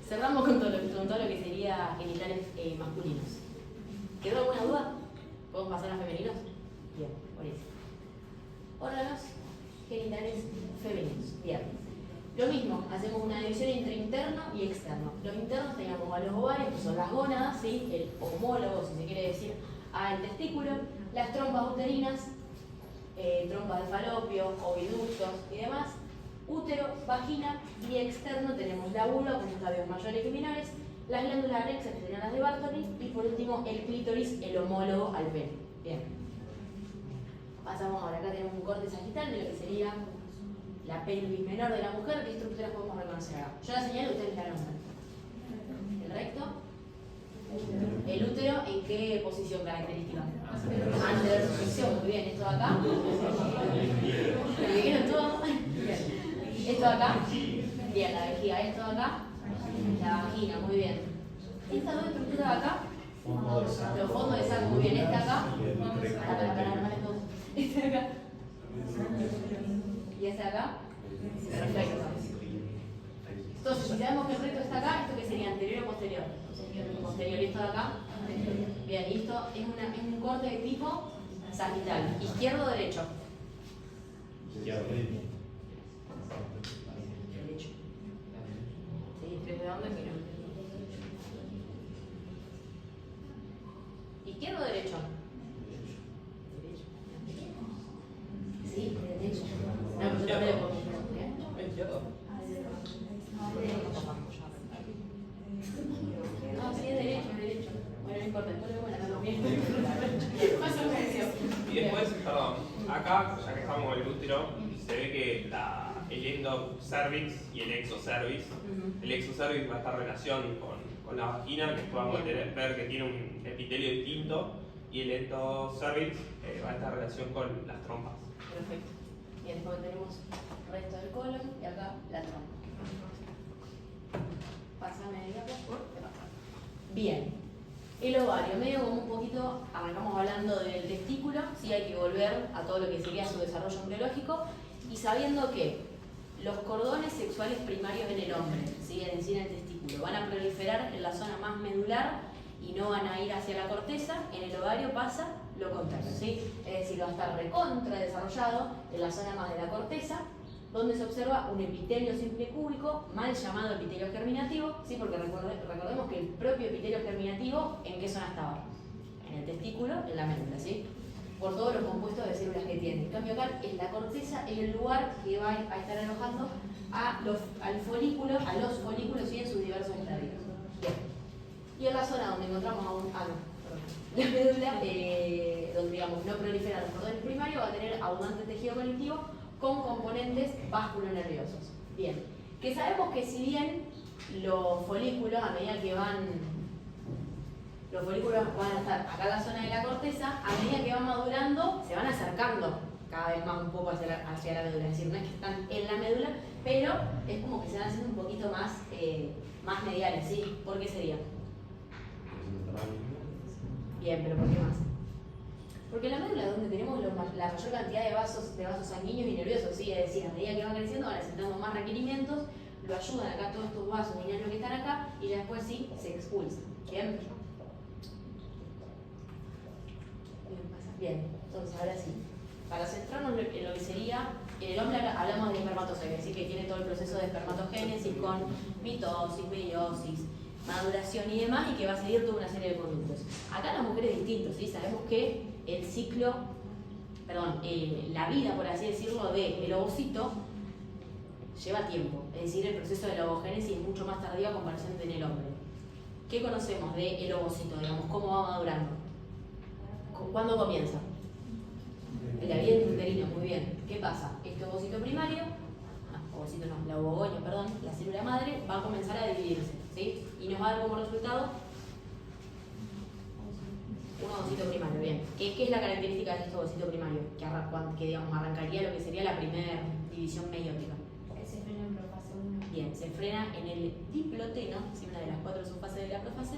Cerramos con todo lo que sería genitales masculinos. ¿Quedó alguna duda? ¿Podemos pasar a femeninos? Bien, buenísimo. Órganos genitales femeninos. Bien. Lo mismo, hacemos una división entre interno y externo. Los internos teníamos a los ovarios, que son las gónadas, ¿sí? El homólogo, si se quiere decir, al testículo, las trompas uterinas, trompas de falopio, oviductos y demás, útero, vagina, y externo tenemos la vulva con sus labios mayores y menores, las glándulas anexas que serían las de Bartoli, y por último el clítoris, el homólogo al pene. Bien. Pasamos ahora, acá tenemos un corte sagital de lo que sería la pelvis menor de la mujer. ¿Qué estructuras podemos reconocer acá? Yo la señalo, ustedes la nombran. El recto, el útero, ¿en qué posición característica? Anterosucción, muy bien. ¿Esto de acá? ¿Me dijeron todo? Bien. ¿Esto de acá? Bien, la vejiga. ¿Esto de acá? La vagina, muy bien. Estas dos estructuras de acá, los fondos de saco, muy bien. Esta acá, para esto. Este de acá. Y este de acá. Perfecto. Entonces, si sabemos que el recto está acá, ¿esto qué sería? ¿Anterior o posterior? Posterior. ¿Y esto de acá? Bien, y esto es un corte de tipo sagital. ¿Izquierdo o derecho? Derecho. Sí, ¿desde dónde miro? ¿Izquierdo o derecho? Derecho. Sí, derecho. No, pero yo también lo puedo mirar. ¿Izquierdo? No, sí, es derecho, es derecho. Bueno, no importa, después lo vemos en la anatomía. Más o menos. Y después, perdón, acá, ya que estamos en el útero, se ve que endocervix y el exocervix. El exocervix va a estar en relación con la vagina, que podamos ver que tiene un epitelio distinto, y el endocervix va a estar en relación con las trompas. Perfecto. Y después tenemos el resto del colon y acá la trompa. Pásame de acá, te pasa. Bien. El ovario, medio como un poquito, arrancamos hablando del testículo, sí hay que volver a todo lo que sería su desarrollo embriológico, y sabiendo que los cordones sexuales primarios en el hombre, ¿sí? Es decir, en el testículo, van a proliferar en la zona más medular y no van a ir hacia la corteza. En el ovario pasa lo contrario, ¿sí? Es decir, va a estar recontra desarrollado en la zona más de la corteza, donde se observa un epitelio simple cúbico, mal llamado epitelio germinativo, ¿sí? Porque recordemos que el propio epitelio germinativo, ¿en qué zona estaba? En el testículo, en la médula, ¿sí? Por todos los compuestos de células que tiene. En cambio acá es la corteza, es el lugar que va a estar alojando al folículo, a los folículos y en sus diversos estadios. Bien. Y en la zona donde encontramos la médula, donde digamos no proliferan los cordones primarios, va a tener abundante tejido conectivo con componentes vasculonerviosos. Bien. Que sabemos que si bien los folículos, a medida que los folículos van a estar acá en la zona de la corteza, a medida que van madurando, se van acercando cada vez más un poco hacia la médula. Es decir, no es que están en la médula, pero es como que se van haciendo un poquito más mediales, ¿sí? ¿Por qué sería? Bien, pero ¿por qué más? Porque la médula es donde tenemos la mayor cantidad de vasos sanguíneos y nerviosos, ¿sí? Es decir, a medida que van creciendo van necesitando más requerimientos, lo ayudan acá todos estos vasos y nervios que están acá, y ya después sí se expulsan. ¿Bien? Bien, entonces ahora sí. Para centrarnos en lo que sería, en el hombre hablamos de espermatozoide, es decir, que tiene todo el proceso de espermatogénesis con mitosis, meiosis, maduración y demás, y que va a seguir toda una serie de conductos. Acá las mujeres es distinto, ¿sí? Sabemos que el ciclo, la vida, por así decirlo, del ovocito lleva tiempo, es decir, el proceso de la ovogénesis es mucho más tardío a comparación del hombre. ¿Qué conocemos del ovocito, digamos, cómo va madurando? ¿Cuándo comienza? El aviento uterino, muy bien. ¿Qué pasa? Este ovocito primario, la ovogonia, perdón, la célula madre, va a comenzar a dividirse, ¿sí? Y nos va a dar como resultado un ovocito primario, bien. ¿Qué es la característica de este ovocito primario? Que digamos, arrancaría lo que sería la primera división meiótica. Se frena en profase 1. Bien, se frena en el diploteno, ¿sí? Una de las 4 subfases de la profase,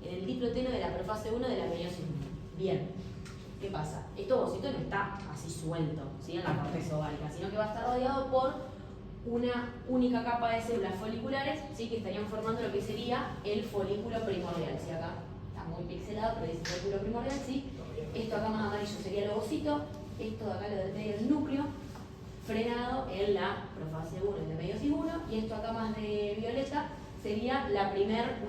en el diploteno de la profase 1 de la meiosis 1. Bien, ¿qué pasa? Este ovocito no está así suelto, ¿sí? En la corteza ovárica, sino que va a estar rodeado por una única capa de células foliculares, ¿sí? Que estarían formando lo que sería el folículo primordial, ¿sí? Acá está muy pixelado, pero dice folículo primordial, ¿sí? Esto acá más amarillo sería el ovocito, esto de acá lo del medio el núcleo, frenado en la profase 1 de meiosis 1, y esto acá más de violeta sería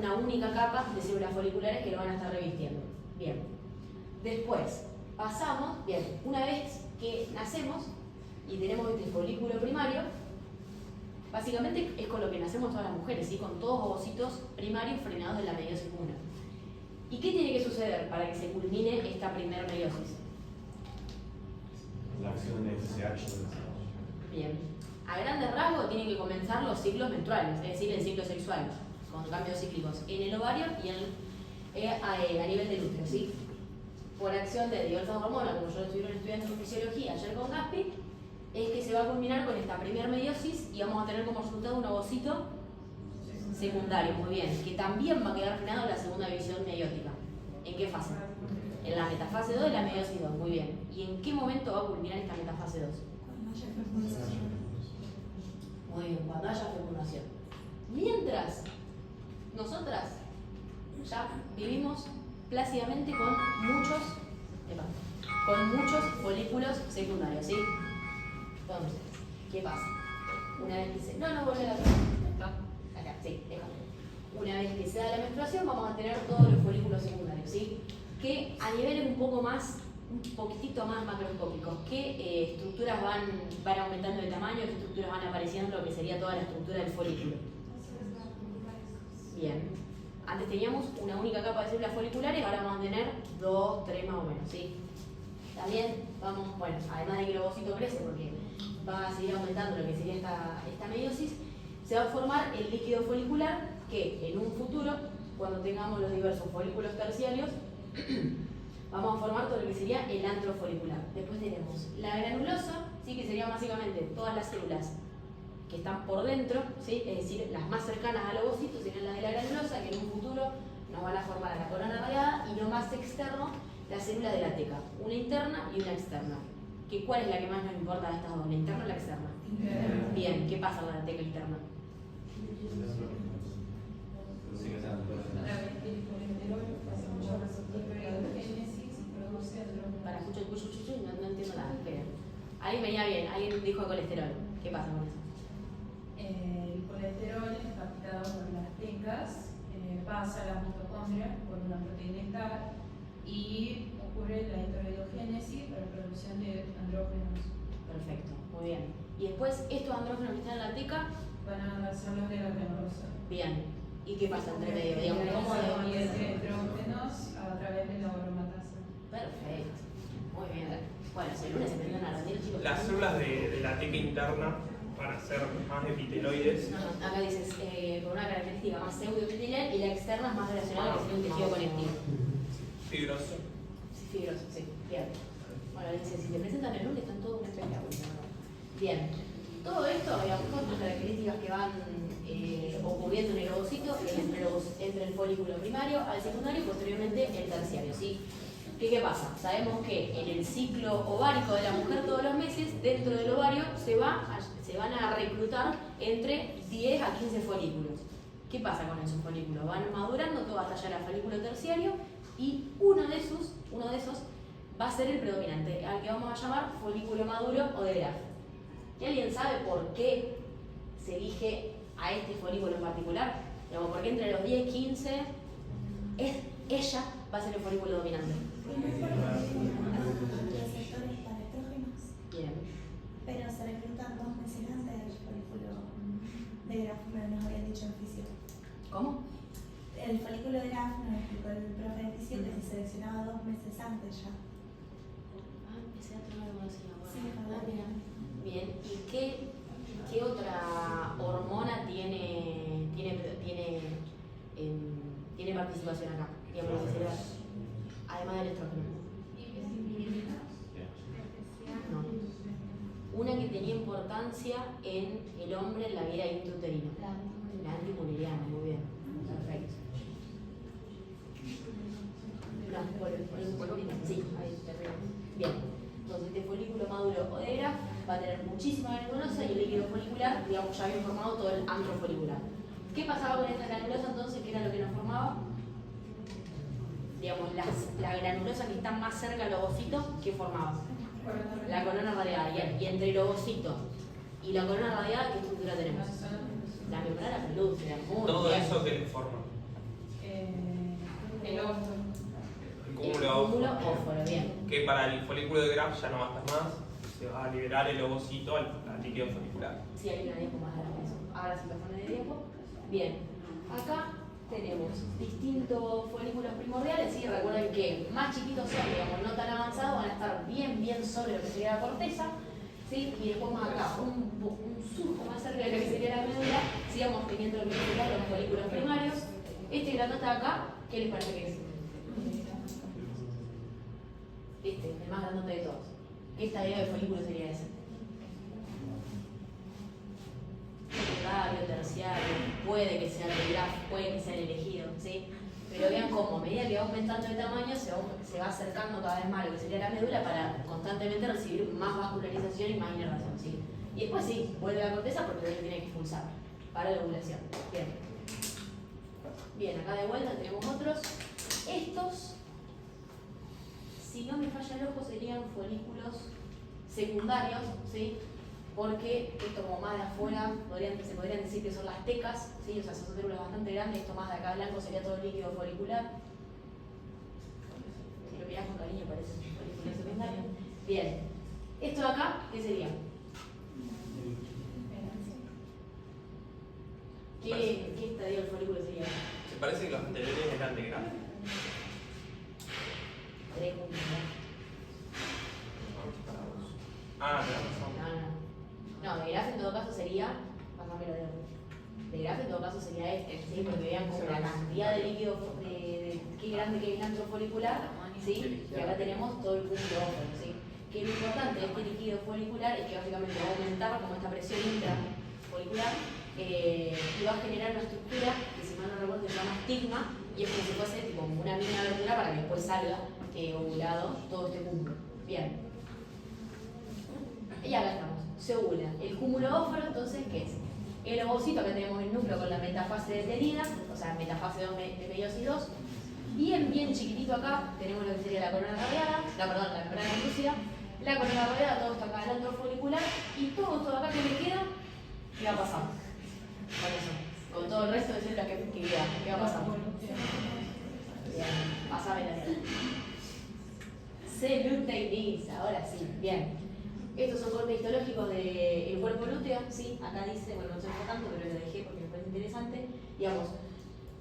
una única capa de células foliculares que lo van a estar revistiendo. Bien. Después, pasamos, bien, una vez que nacemos y tenemos este folículo primario, básicamente es con lo que nacemos todas las mujeres, ¿sí? Con todos ovocitos primarios frenados en la meiosis 1. ¿Y qué tiene que suceder para que se culmine esta primer meiosis? La acción de FSH. Bien. A grandes rasgos tienen que comenzar los ciclos menstruales, es decir, el ciclo sexual, con cambios cíclicos en el ovario y a nivel del útero, ¿sí? Por acción de diversas hormonas, como yo estuvieron estudiando en fisiología ayer con Gaspi, es que se va a culminar con esta primer meiosis y vamos a tener como resultado un ovocito secundario, muy bien, que también va a quedar frenado en la segunda división meiótica. ¿En qué fase? En la metafase 2 de la meiosis 2, muy bien. ¿Y en qué momento va a culminar esta metafase 2? Muy bien, cuando haya fecundación. Mientras nosotras ya vivimos plácidamente con muchos folículos secundarios, ¿sí? Entonces, ¿qué pasa? Una vez que volvé la acá, sí, déjame. Una vez que se da la menstruación, vamos a tener todos los folículos secundarios, ¿sí? Que a niveles un poquitito más macroscópicos, qué estructuras van aumentando de tamaño, qué estructuras van apareciendo, lo que sería toda la estructura del folículo. Bien. Antes teníamos una única capa de células foliculares, ahora vamos a tener 2, 3 más o menos, ¿sí? También vamos, bueno, además de que el ovocito crece, porque va a seguir aumentando lo que sería esta meiosis, se va a formar el líquido folicular que en un futuro, cuando tengamos los diversos folículos terciarios, vamos a formar todo lo que sería el antro folicular. Después tenemos la granulosa, ¿sí? Que serían básicamente todas las células que están por dentro, ¿sí? Es decir, las más cercanas al ovocito serían las de la granulosa, que en un futuro nos van a formar la corona radiada, y lo más externo, la célula de la teca, una interna y una externa. ¿Cuál es la que más nos importa de estas dos, la interna o la externa? Bien, ¿qué pasa con la teca interna? Sigue siendo A través del colesterol pasa mucho hiperglucemia y produce andrógenos. Para escuchar el chuchu y no entiendo nada, espera. Alguien venía bien, alguien dijo colesterol. ¿Qué pasa con eso? El colesterol es captado por las tecas, pasa a las mitocondrias por una proteína estar y ocurre la hiperglucemia para la producción de andrógenos. Perfecto, muy bien. Y después, estos andrógenos que están en la teca, Van a ser los de la granulosa. bien. ¿Y qué pasa entre medio? Digamos, ¿cómo Y entre estrógenos a través de la aromatasa. Perfecto, muy bien. Bueno, si el lunes se empiezan a rendir, chicos. Las células de la teca interna van a ser más epiteloides. No, acá dices, con una característica más pseudoepitelial, y la externa es más relacionada a que sería un tejido conectivo. Fibroso. Sí, fibroso, sí, bien. Bueno, dice, si te presentan el lunes, están todos un espectáculo. Bien. Todo esto, digamos, otras características que van ocurriendo en el ovocito, entre el folículo primario al secundario y posteriormente el terciario, ¿sí? ¿Qué pasa? Sabemos que en el ciclo ovárico de la mujer todos los meses, dentro del ovario se van a reclutar entre 10 a 15 folículos. ¿Qué pasa con esos folículos? Van madurando todo hasta llegar al folículo terciario, y uno de esos va a ser el predominante, al que vamos a llamar folículo maduro o de Graf. ¿Y alguien sabe por qué se elige a este folículo en particular? Digamos, porque entre los 10 y 15 ella va a ser el folículo dominante. Receptores para estrógenos, Bien. pero se reclutan 2 meses antes del folículo de Graf, nos habían dicho en fisio. ¿Cómo? El folículo de Graf nos explicó el profe en fisio que se seleccionaba 2 meses antes ya. Ah, ese dato no lo conocía. Bueno, Sí, mira. Bien, ¿y qué otra hormona tiene participación acá? Digamos, además del estrógeno. No. Una que tenía importancia en el hombre en la vida intrauterina. La antimulleriana, muy bien. Perfecto. Sí, ahí termino. Bien. Entonces, este folículo maduro o de Graf va a tener muchísima granulosa, y el líquido folicular, digamos, ya había formado todo el antro folicular. ¿Qué pasaba con esta granulosa entonces? ¿Qué era lo que nos formaba? Digamos, la granulosa que está más cerca del ovocito, ¿qué formaba? La corona radiada. Y entre el ovocito y la corona radiada, ¿qué estructura tenemos? La membrana pelúcida. Todo eso que le forma. El óvulo. El El cúmulo cúmulo óforo, bien. que para el folículo de Graf ya no va a estar más, se va a liberar el ovocito al líquido folicular. Sí, hay una diapo más grande eso. Ahora sí lo pone de diapo. Bien. Acá tenemos distintos folículos primordiales, ¿sí? Recuerden que más chiquitos son, digamos, no tan avanzados, van a estar bien sobre lo que sería la corteza, ¿sí? Y después más acá, un surco más cerca de lo que sería la médula, sigamos teniendo lo que serían los folículos primarios. Este grandote de acá, ¿qué les parece que es? El más grandote de todos. ¿Qué estadio de folículo sería ese? Secundario, terciario, puede que sea el Graf, puede que sea el elegido, ¿sí? Pero vean cómo a medida que va aumentando de tamaño se va acercando cada vez más a lo que sería la médula para constantemente recibir más vascularización y más inervación, ¿sí? Y después sí, vuelve a la corteza porque lo tiene que expulsar para la ovulación. Bien. Bien, acá de vuelta tenemos otros. Estos, si no me falla el ojo, serían folículos secundarios, ¿sí? Porque esto como más de afuera, se podrían decir que son las tecas, ¿sí? O sea, son células bastante grandes, esto más de acá blanco sería todo el líquido folicular. Si lo mirás con cariño parece un folículo secundario. Bien, esto de acá, ¿qué sería? ¿Qué estadio del folículo sería? Se parece que los anteriores eran de Graf. 3 juntos, ¿no? Ah, tenés razón. No. sería, pásamelo de grafo, en todo caso sería este, ¿sí? Porque vean como la cantidad de líquido, de qué grande que es el antro folicular, ¿sí? Y acá tenemos todo el cúmulo óseo, ¿sí? Que lo importante de este líquido folicular es que básicamente va a aumentar como esta presión intrafolicular y va a generar una estructura que, si mal no recuerdo, se llama estigma, y es como si fuese tipo una mini abertura para que después salga ovulado todo este cúmulo. Bien. Y acá estamos. Se ovula. El cúmulo óforo, entonces, ¿qué es? El ovocito, que tenemos el núcleo con la metafase detenida, o sea, metafase 2 de meiosis 2. Bien chiquitito acá, tenemos lo que sería la corona radiada, la membrana lúcida, la corona radiada, todo está acá, el antro folicular, y todo acá que me queda, ¿qué va a pasar? Con eso, con todo el resto de células que queda, ¿qué va a pasar? Bien, pasame la célula. Se luteiniza, ahora sí, bien. Estos son cortes histológicos del cuerpo lúteo, ¿sí? Acá dice, bueno, no se fue tanto, pero lo dejé porque me parece interesante. Digamos,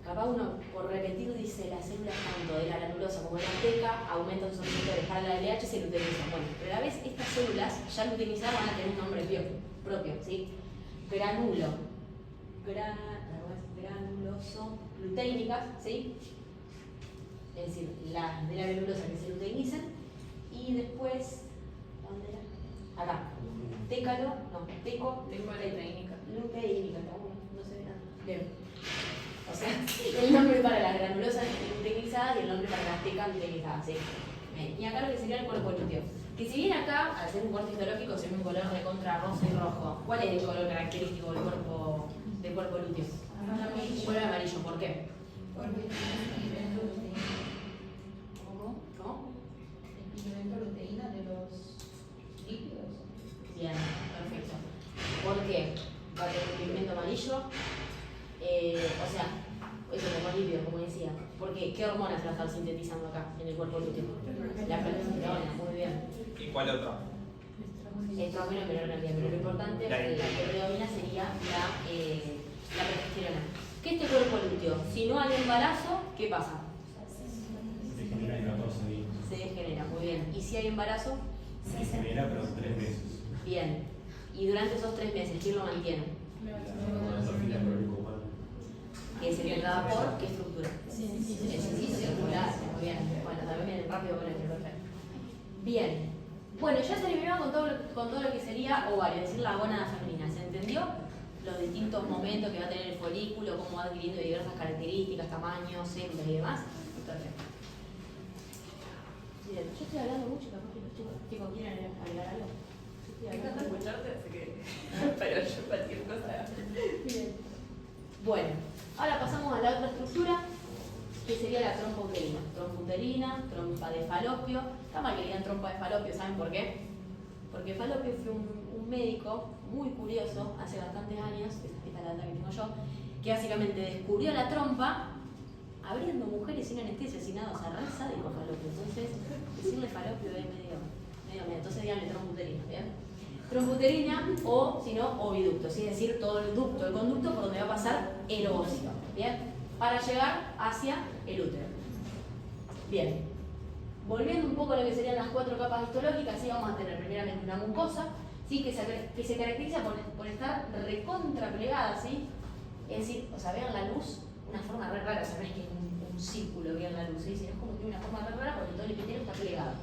capaz uno por repetir dice las células tanto de la granulosa como de la teca aumentan su receptores para la LH y se luteinizan. Bueno, pero a la vez estas células ya luteinizadas van a tener un nombre propio, ¿sí? Granuloso luteínicas, ¿sí? Es decir, las de la granulosa que se luteinizan, y después, ¿dónde era? Acá, luteínica, no sé nada, leo. O sea, el nombre para las granulosas luteinizadas y el nombre para las tecas luteinizadas, ¿sí? Y acá lo que sería el cuerpo lúteo. Que si bien acá, al ser un corte histológico, se ve un color de contra rosa y rojo, ¿cuál es el color característico del cuerpo lúteo? Color amarillo, ¿por qué? Porque tiene luteína. ¿Cómo? El pigmento luteína de los líquidos. Bien, perfecto. ¿Por qué? Va a tener un pigmento amarillo. O sea, eso como lípido, como decía. Porque, ¿qué hormonas se va a estar sintetizando acá en el cuerpo lúteo? La progesterona, muy bien. ¿Y cuál otra? Estrógeno, pero lo importante, la que predomina sería la progesterona. ¿Qué es este cuerpo lúteo? Si no hay embarazo, ¿qué pasa? Se genera en 14 días. Se degenera, muy bien. ¿Y si hay embarazo? Se genera, pero en 3 meses. Bien. Y durante esos 3 meses, ¿quién lo mantiene? Que se entrada por qué estructura. Ejercicio circular, muy bien. Bueno, también viene rápido con el perfecto. Bien. Bueno, ya se terminó con todo lo que sería ovario, es decir, la gónada femenina. ¿Se entendió? Los distintos momentos que va a tener el folículo, cómo va adquiriendo diversas características, tamaños, células y demás. Perfecto. Miren, yo estoy hablando mucho, capaz que los chicos quieren agregar algo. Me encanta escucharte, así que. Pero yo cualquier cosa. Bien. Bueno, ahora pasamos a la otra estructura, que sería la trompa uterina. Trompa uterina, trompa de falopio. Está mal que digan trompa de falopio, ¿saben por qué? Porque Falopio fue un médico muy curioso hace bastantes años, esta es la data que tengo yo, que básicamente descubrió la trompa abriendo mujeres sin anestesia, sin nada, o sea, re sádico Falopio. Entonces, decirle Falopio es medio. Entonces díganle trompa uterina, ¿bien? Trompa uterina o, si no, oviducto, ¿sí? Es decir, todo el ducto, el conducto por donde va a pasar el ovocito, ¿bien? Para llegar hacia el útero. Bien. Volviendo un poco a lo que serían las 4 capas histológicas, sí, vamos a tener primeramente una mucosa, ¿sí? que se caracteriza por estar recontraplegada, ¿sí? Es decir, o sea, vean la luz, una forma re rara, o sea, no es que es un círculo, vean la luz, ¿sí? Sino es como que tiene una forma re rara porque todo el epitelio está plegado.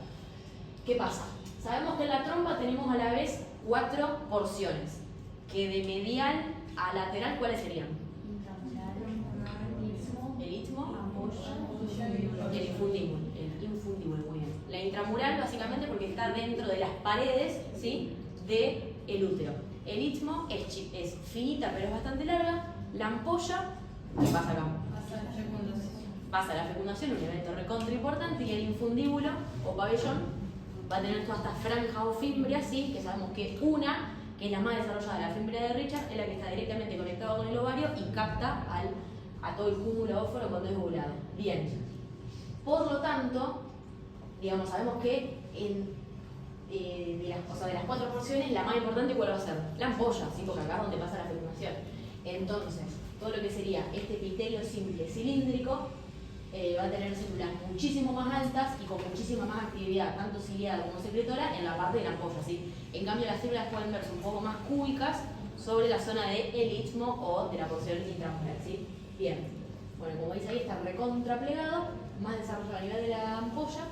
¿Qué pasa? Sabemos que en la trompa tenemos a la vez 4 porciones, que de medial a lateral, ¿cuáles serían? El istmo y el infundíbulo. Muy bien. La intramural básicamente porque está dentro de las paredes, ¿sí? del útero. El istmo es finita pero es bastante larga. La ampolla, ¿qué pasa acá? Pasa la fecundación, un evento recontra importante, y el infundíbulo o pabellón va a tener todas estas franjas o fimbrias, ¿sí? que sabemos que una, que es la más desarrollada, la fimbria de Richard, es la que está directamente conectada con el ovario y capta a todo el cúmulo óforo cuando es ovulado. Bien. Por lo tanto, digamos, sabemos que de las 4 porciones, la más importante, ¿cuál va a ser? La ampolla, ¿sí? Porque acá es donde pasa la fecundación. Entonces, todo lo que sería este epitelio simple cilíndrico va a tener células muchísimo más altas y con muchísima más actividad, tanto ciliada como secretora, en la parte de la ampolla, ¿sí? En cambio, las células pueden verse un poco más cúbicas, sobre la zona del istmo o de la porción intramuscular, ¿sí? Bien. Bueno, como veis ahí está recontraplegado, más desarrollo a nivel de la ampolla,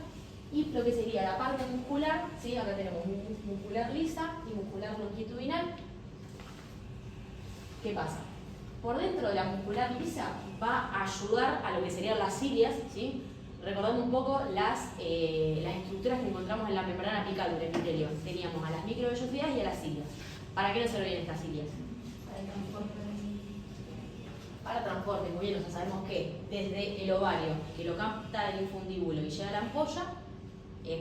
y lo que sería la parte muscular, ¿sí? Acá tenemos muscular lisa y muscular longitudinal. ¿Qué pasa? Por dentro de la muscular lisa va a ayudar a lo que serían las cilias, ¿sí? Recordando un poco las estructuras que encontramos en la membrana apical del epitelio. Teníamos a las microvellosías y a las cilias. ¿Para qué nos sirven estas cilias? Para transporte, muy bien, o sea, sabemos que desde el ovario, que lo capta el infundíbulo y llega a la ampolla, es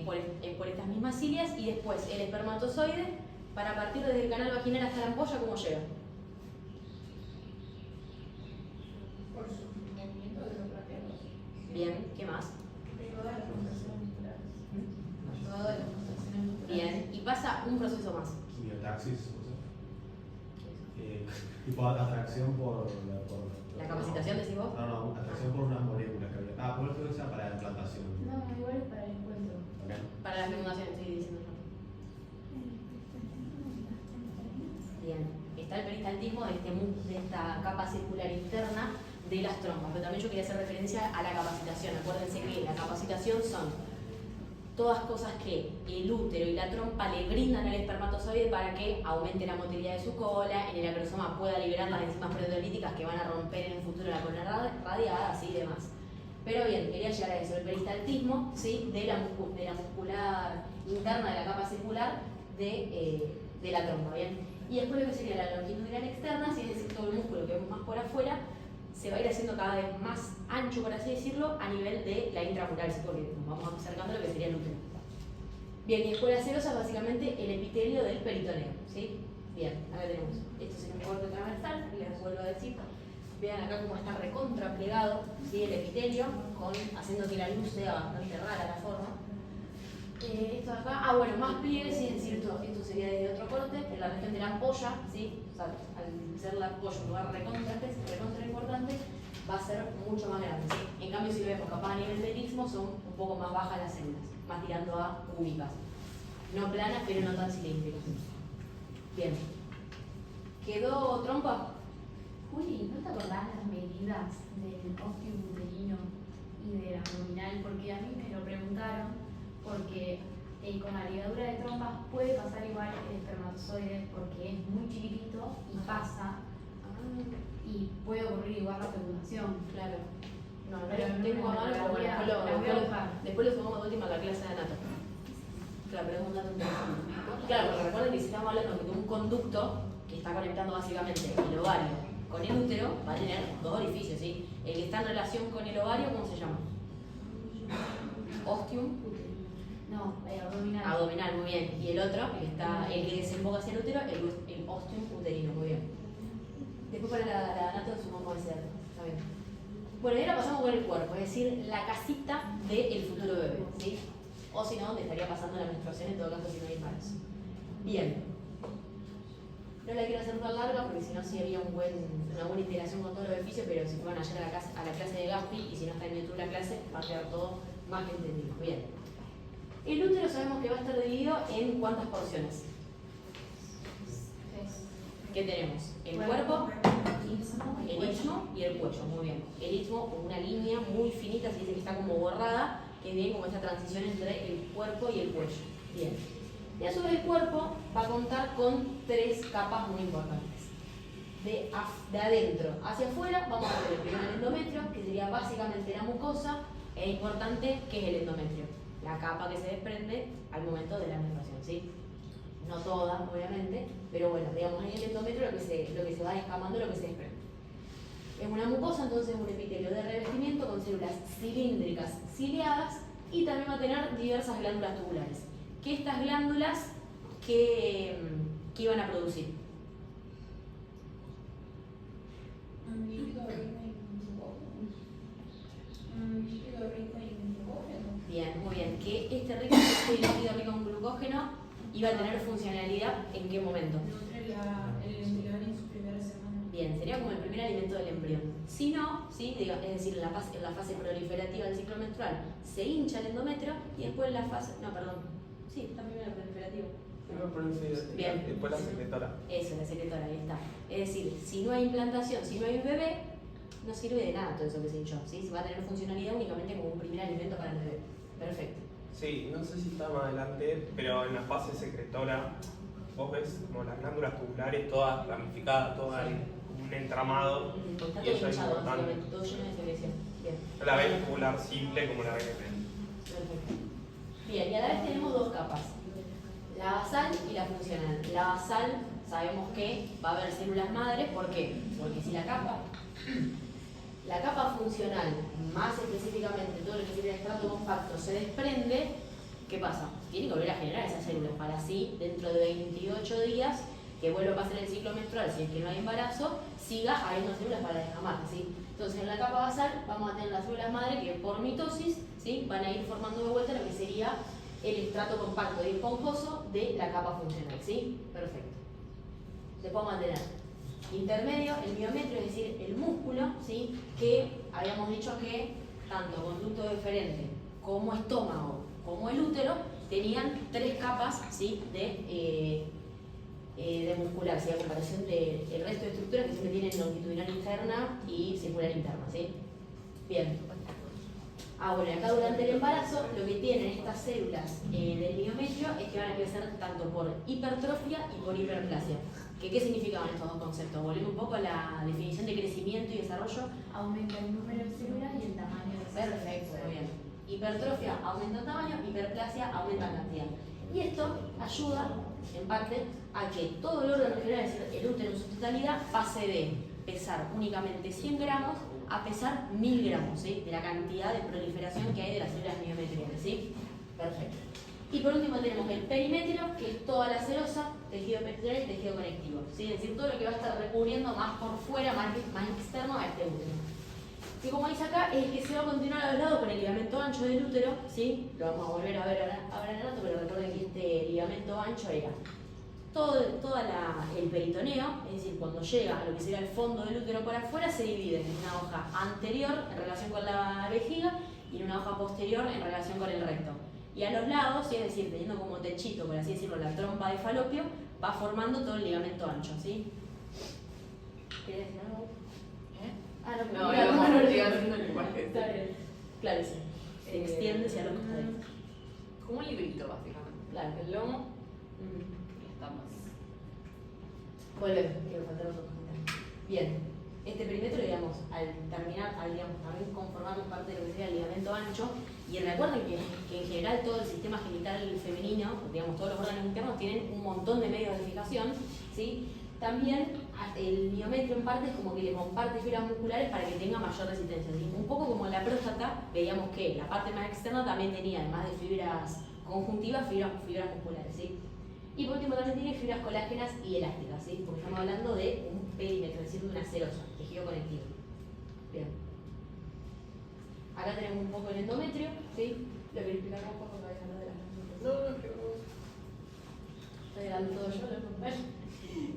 por estas mismas cilias, y después el espermatozoide, para partir desde el canal vaginal hasta la ampolla, ¿cómo llega? Por su movimiento de los plateados. Bien, ¿qué más? Todas las contracciones musculares. Todas las contracciones musculares. Bien, y pasa un proceso más. Quimiotaxis, o sea, tipo atracción por ¿La capacitación decís vos? No, atracción por unas moléculas que había. Ah, por eso esa para la implantación. No, igual es para el encuentro. ¿Okay? Para la fecundación estoy diciendo yo. Bien, está el peristaltismo de esta capa circular interna de las trompas, pero también yo quería hacer referencia a la capacitación. Acuérdense que la capacitación son todas cosas que el útero y la trompa le brindan al espermatozoide para que aumente la motilidad de su cola, en el acrosoma pueda liberar las enzimas proteolíticas que van a romper en el futuro la columna radiada, así y demás. Pero bien, quería llegar a eso, el peristaltismo, ¿sí? de la muscular interna de la capa circular de la trompa, ¿bien? Y después lo que sería la longitudinal externa, ¿sí? Es decir, todo el músculo que vemos más por afuera, se va a ir haciendo cada vez más ancho, por así decirlo, a nivel de la intramural, ¿sí? Porque nos vamos acercando a lo que sería el útero. Bien, y escuela serosa es básicamente el epitelio del peritoneo, ¿sí? Bien, acá tenemos, esto sería un corte transversal, les vuelvo a decir. Vean acá cómo está recontraplegado, ¿sí? El epitelio, haciendo que la luz sea bastante rara la forma. Esto de acá, bueno, más pliegues, sí, es decir, esto sería desde otro corte, en la región de la ampolla, ¿sí? O sea, al ser la ampolla un lugar recontra importante, va a ser mucho más grande, ¿sí? En cambio, si lo vemos capaz a nivel del istmo, son un poco más bajas las células, más tirando a cúbicas. No planas, pero no tan cilíndricas. Bien. ¿Quedó trompa? Juli, ¿no te acordás las medidas del ostium uterino y del abdominal? Porque a mí me lo preguntaron, porque con la ligadura de trompas puede pasar igual el espermatozoide porque es muy chiquitito y pasa, y puede ocurrir igual la fecundación. Claro. No, Pero no tengo me- algo, la voy a- la voy a buscar. después lo sumamos de última a la clase de anato. Claro, pero es un dato interesante. Claro, porque recuerden que si estamos hablando de un conducto que está conectando básicamente el ovario con el útero, va a tener dos orificios, ¿sí? El que está en relación con el ovario, ¿cómo se llama? Ostium No, abdominal. abdominal, muy bien. Y el otro, el que desemboca hacia el útero, el ostium uterino, muy bien. Después para la anato sumamos ese dato, está bien. Bueno, y ahora pasamos por el cuerpo, es decir, la casita del futuro bebé, ¿sí? O si no, donde estaría pasando la menstruación, en todo caso, si no hay embarazo. Bien. No la quiero hacer tan larga porque si no, sí había una buena integración con todos los edificios, pero si van ayer a la clase de Gaspi y si no está en YouTube la clase, va a quedar todo más que entendido. Bien. El útero sabemos que va a estar dividido en ¿cuántas porciones? ¿Qué tenemos? El cuerpo, el istmo y el cuello, muy bien. El istmo con una línea muy finita, se dice que está como borrada, que es bien como esta transición entre el cuerpo y el cuello. Bien. Y a su vez el cuerpo va a contar con tres capas muy importantes. De adentro hacia afuera vamos a tener primero el endometrio, que sería básicamente la mucosa, e importante, que es el endometrio, la capa que se desprende al momento de la menstruación, ¿sí? No toda, obviamente, pero bueno, digamos ahí el endometrio lo que se va escapando, lo que se desprende. Es una mucosa, entonces un epitelio de revestimiento con células cilíndricas ciliadas y también va a tener diversas glándulas tubulares. ¿Qué estas glándulas que iban a producir? Un líquido rico en glucógeno. Bien, muy bien. Que este líquido rico en glucógeno iba a tener funcionalidad ¿en qué momento? Nutre el embrión en su primera semana. Bien, sería como el primer alimento del embrión. Si no, ¿sí? Es decir, en la fase proliferativa del ciclo menstrual se hincha el endometrio y después en la fase... No, perdón. Sí, está primero el proliferativo. Bien. Después la secretora. Eso, la secretora, ahí está. Es decir, si no hay implantación, si no hay un bebé, no sirve de nada todo eso que se hinchó, ¿sí? Va a tener funcionalidad únicamente como un primer alimento para el bebé. Perfecto. Sí, no sé si está más adelante, pero en la fase secretora vos ves como las glándulas tubulares todas ramificadas, todas en un entramado. Está Y todo eso es hinchado, importante. básicamente, todo lleno de secreción. Bien. No la ven tubular simple como la ven en Perfecto. Bien, y a la vez tenemos dos capas, la basal y la funcional. La basal sabemos que va a haber células madres, ¿por qué? Porque si la capa funcional, más específicamente todo lo que sería el estrato compacto, se desprende, ¿qué pasa? Tiene que volver a generar esas células para así, dentro de 28 días, que vuelva a pasar el ciclo menstrual, si es que no hay embarazo, siga habiendo células para descamar, ¿sí? Entonces en la capa basal vamos a tener las células madre que por mitosis, ¿sí? Van a ir formando de vuelta lo que sería el estrato compacto y esponjoso de la capa funcional, ¿sí? Perfecto. Después vamos a tener intermedio, el miometrio, es decir, el músculo, ¿sí? Que habíamos dicho que tanto conducto deferente como estómago como el útero tenían 3 capas, ¿sí? de muscular, ¿sí? A comparación del resto de estructuras que siempre tienen longitudinal interna y circular interna, ¿sí? Bien. Bueno, acá durante el embarazo lo que tienen estas células del miometrio es que van a crecer tanto por hipertrofia y por hiperplasia. ¿Qué significaban estos dos conceptos? Volviendo un poco a la definición de crecimiento y desarrollo. Aumenta el número de células y el tamaño de esas Perfecto, muy bien. Hipertrofia aumenta en tamaño, hiperplasia aumenta en cantidad. Y esto ayuda, en parte, a que todo el órgano general, es decir, el útero en su totalidad, pase de pesar únicamente 100 gramos a pesar 1000 gramos, ¿sí? De la cantidad de proliferación que hay de las células miométricas, ¿sí? Perfecto. Y por último tenemos el perimetrio, que es toda la serosa, tejido peritoneal y tejido conectivo, ¿sí? Es decir, todo lo que va a estar recubriendo más por fuera, más externo a este útero. Que como dice acá, es el que se va a continuar a los lados con el ligamento ancho del útero, ¿sí? Lo vamos a volver a ver ahora en el rato, pero recuerden que este ligamento ancho era todo el peritoneo, es decir, cuando llega a lo que sería el fondo del útero por afuera, se divide en una hoja anterior en relación con la vejiga y en una hoja posterior en relación con el recto. Y a los lados, ¿sí? Es decir, teniendo como techito, por así decirlo, la trompa de falopio, va formando todo el ligamento ancho, ¿sí? ¿Quieres decir algo? No, no, estoy haciendo el lenguaje. Está bien. Claro, sí. Se extiende hacia los costados. Como un librito, básicamente. Claro. El lomo y las tapas. Volvemos, que me faltaron otros comentarios. Bien, este perímetro, digamos, al terminar, digamos, también conformamos parte de lo que sería el ligamento ancho, y recuerden que en general todo el sistema genital femenino, digamos, todos los órganos internos tienen un montón de medios de fijación, ¿sí? También el miometrio en parte es como que le comparte fibras musculares para que tenga mayor resistencia, ¿sí? Un poco como la próstata, veíamos que la parte más externa también tenía, además de fibras conjuntivas, fibras musculares, ¿sí? Y por último también tiene fibras colágenas y elásticas, ¿sí? Porque estamos hablando de un perímetro, es decir, de una serosa, tejido conectivo. Bien. Acá tenemos un poco el endometrio, ¿sí? Lo que explicamos un poco para hablar de las glándulas. No, es que no. Estoy dando todo yo, ¿no?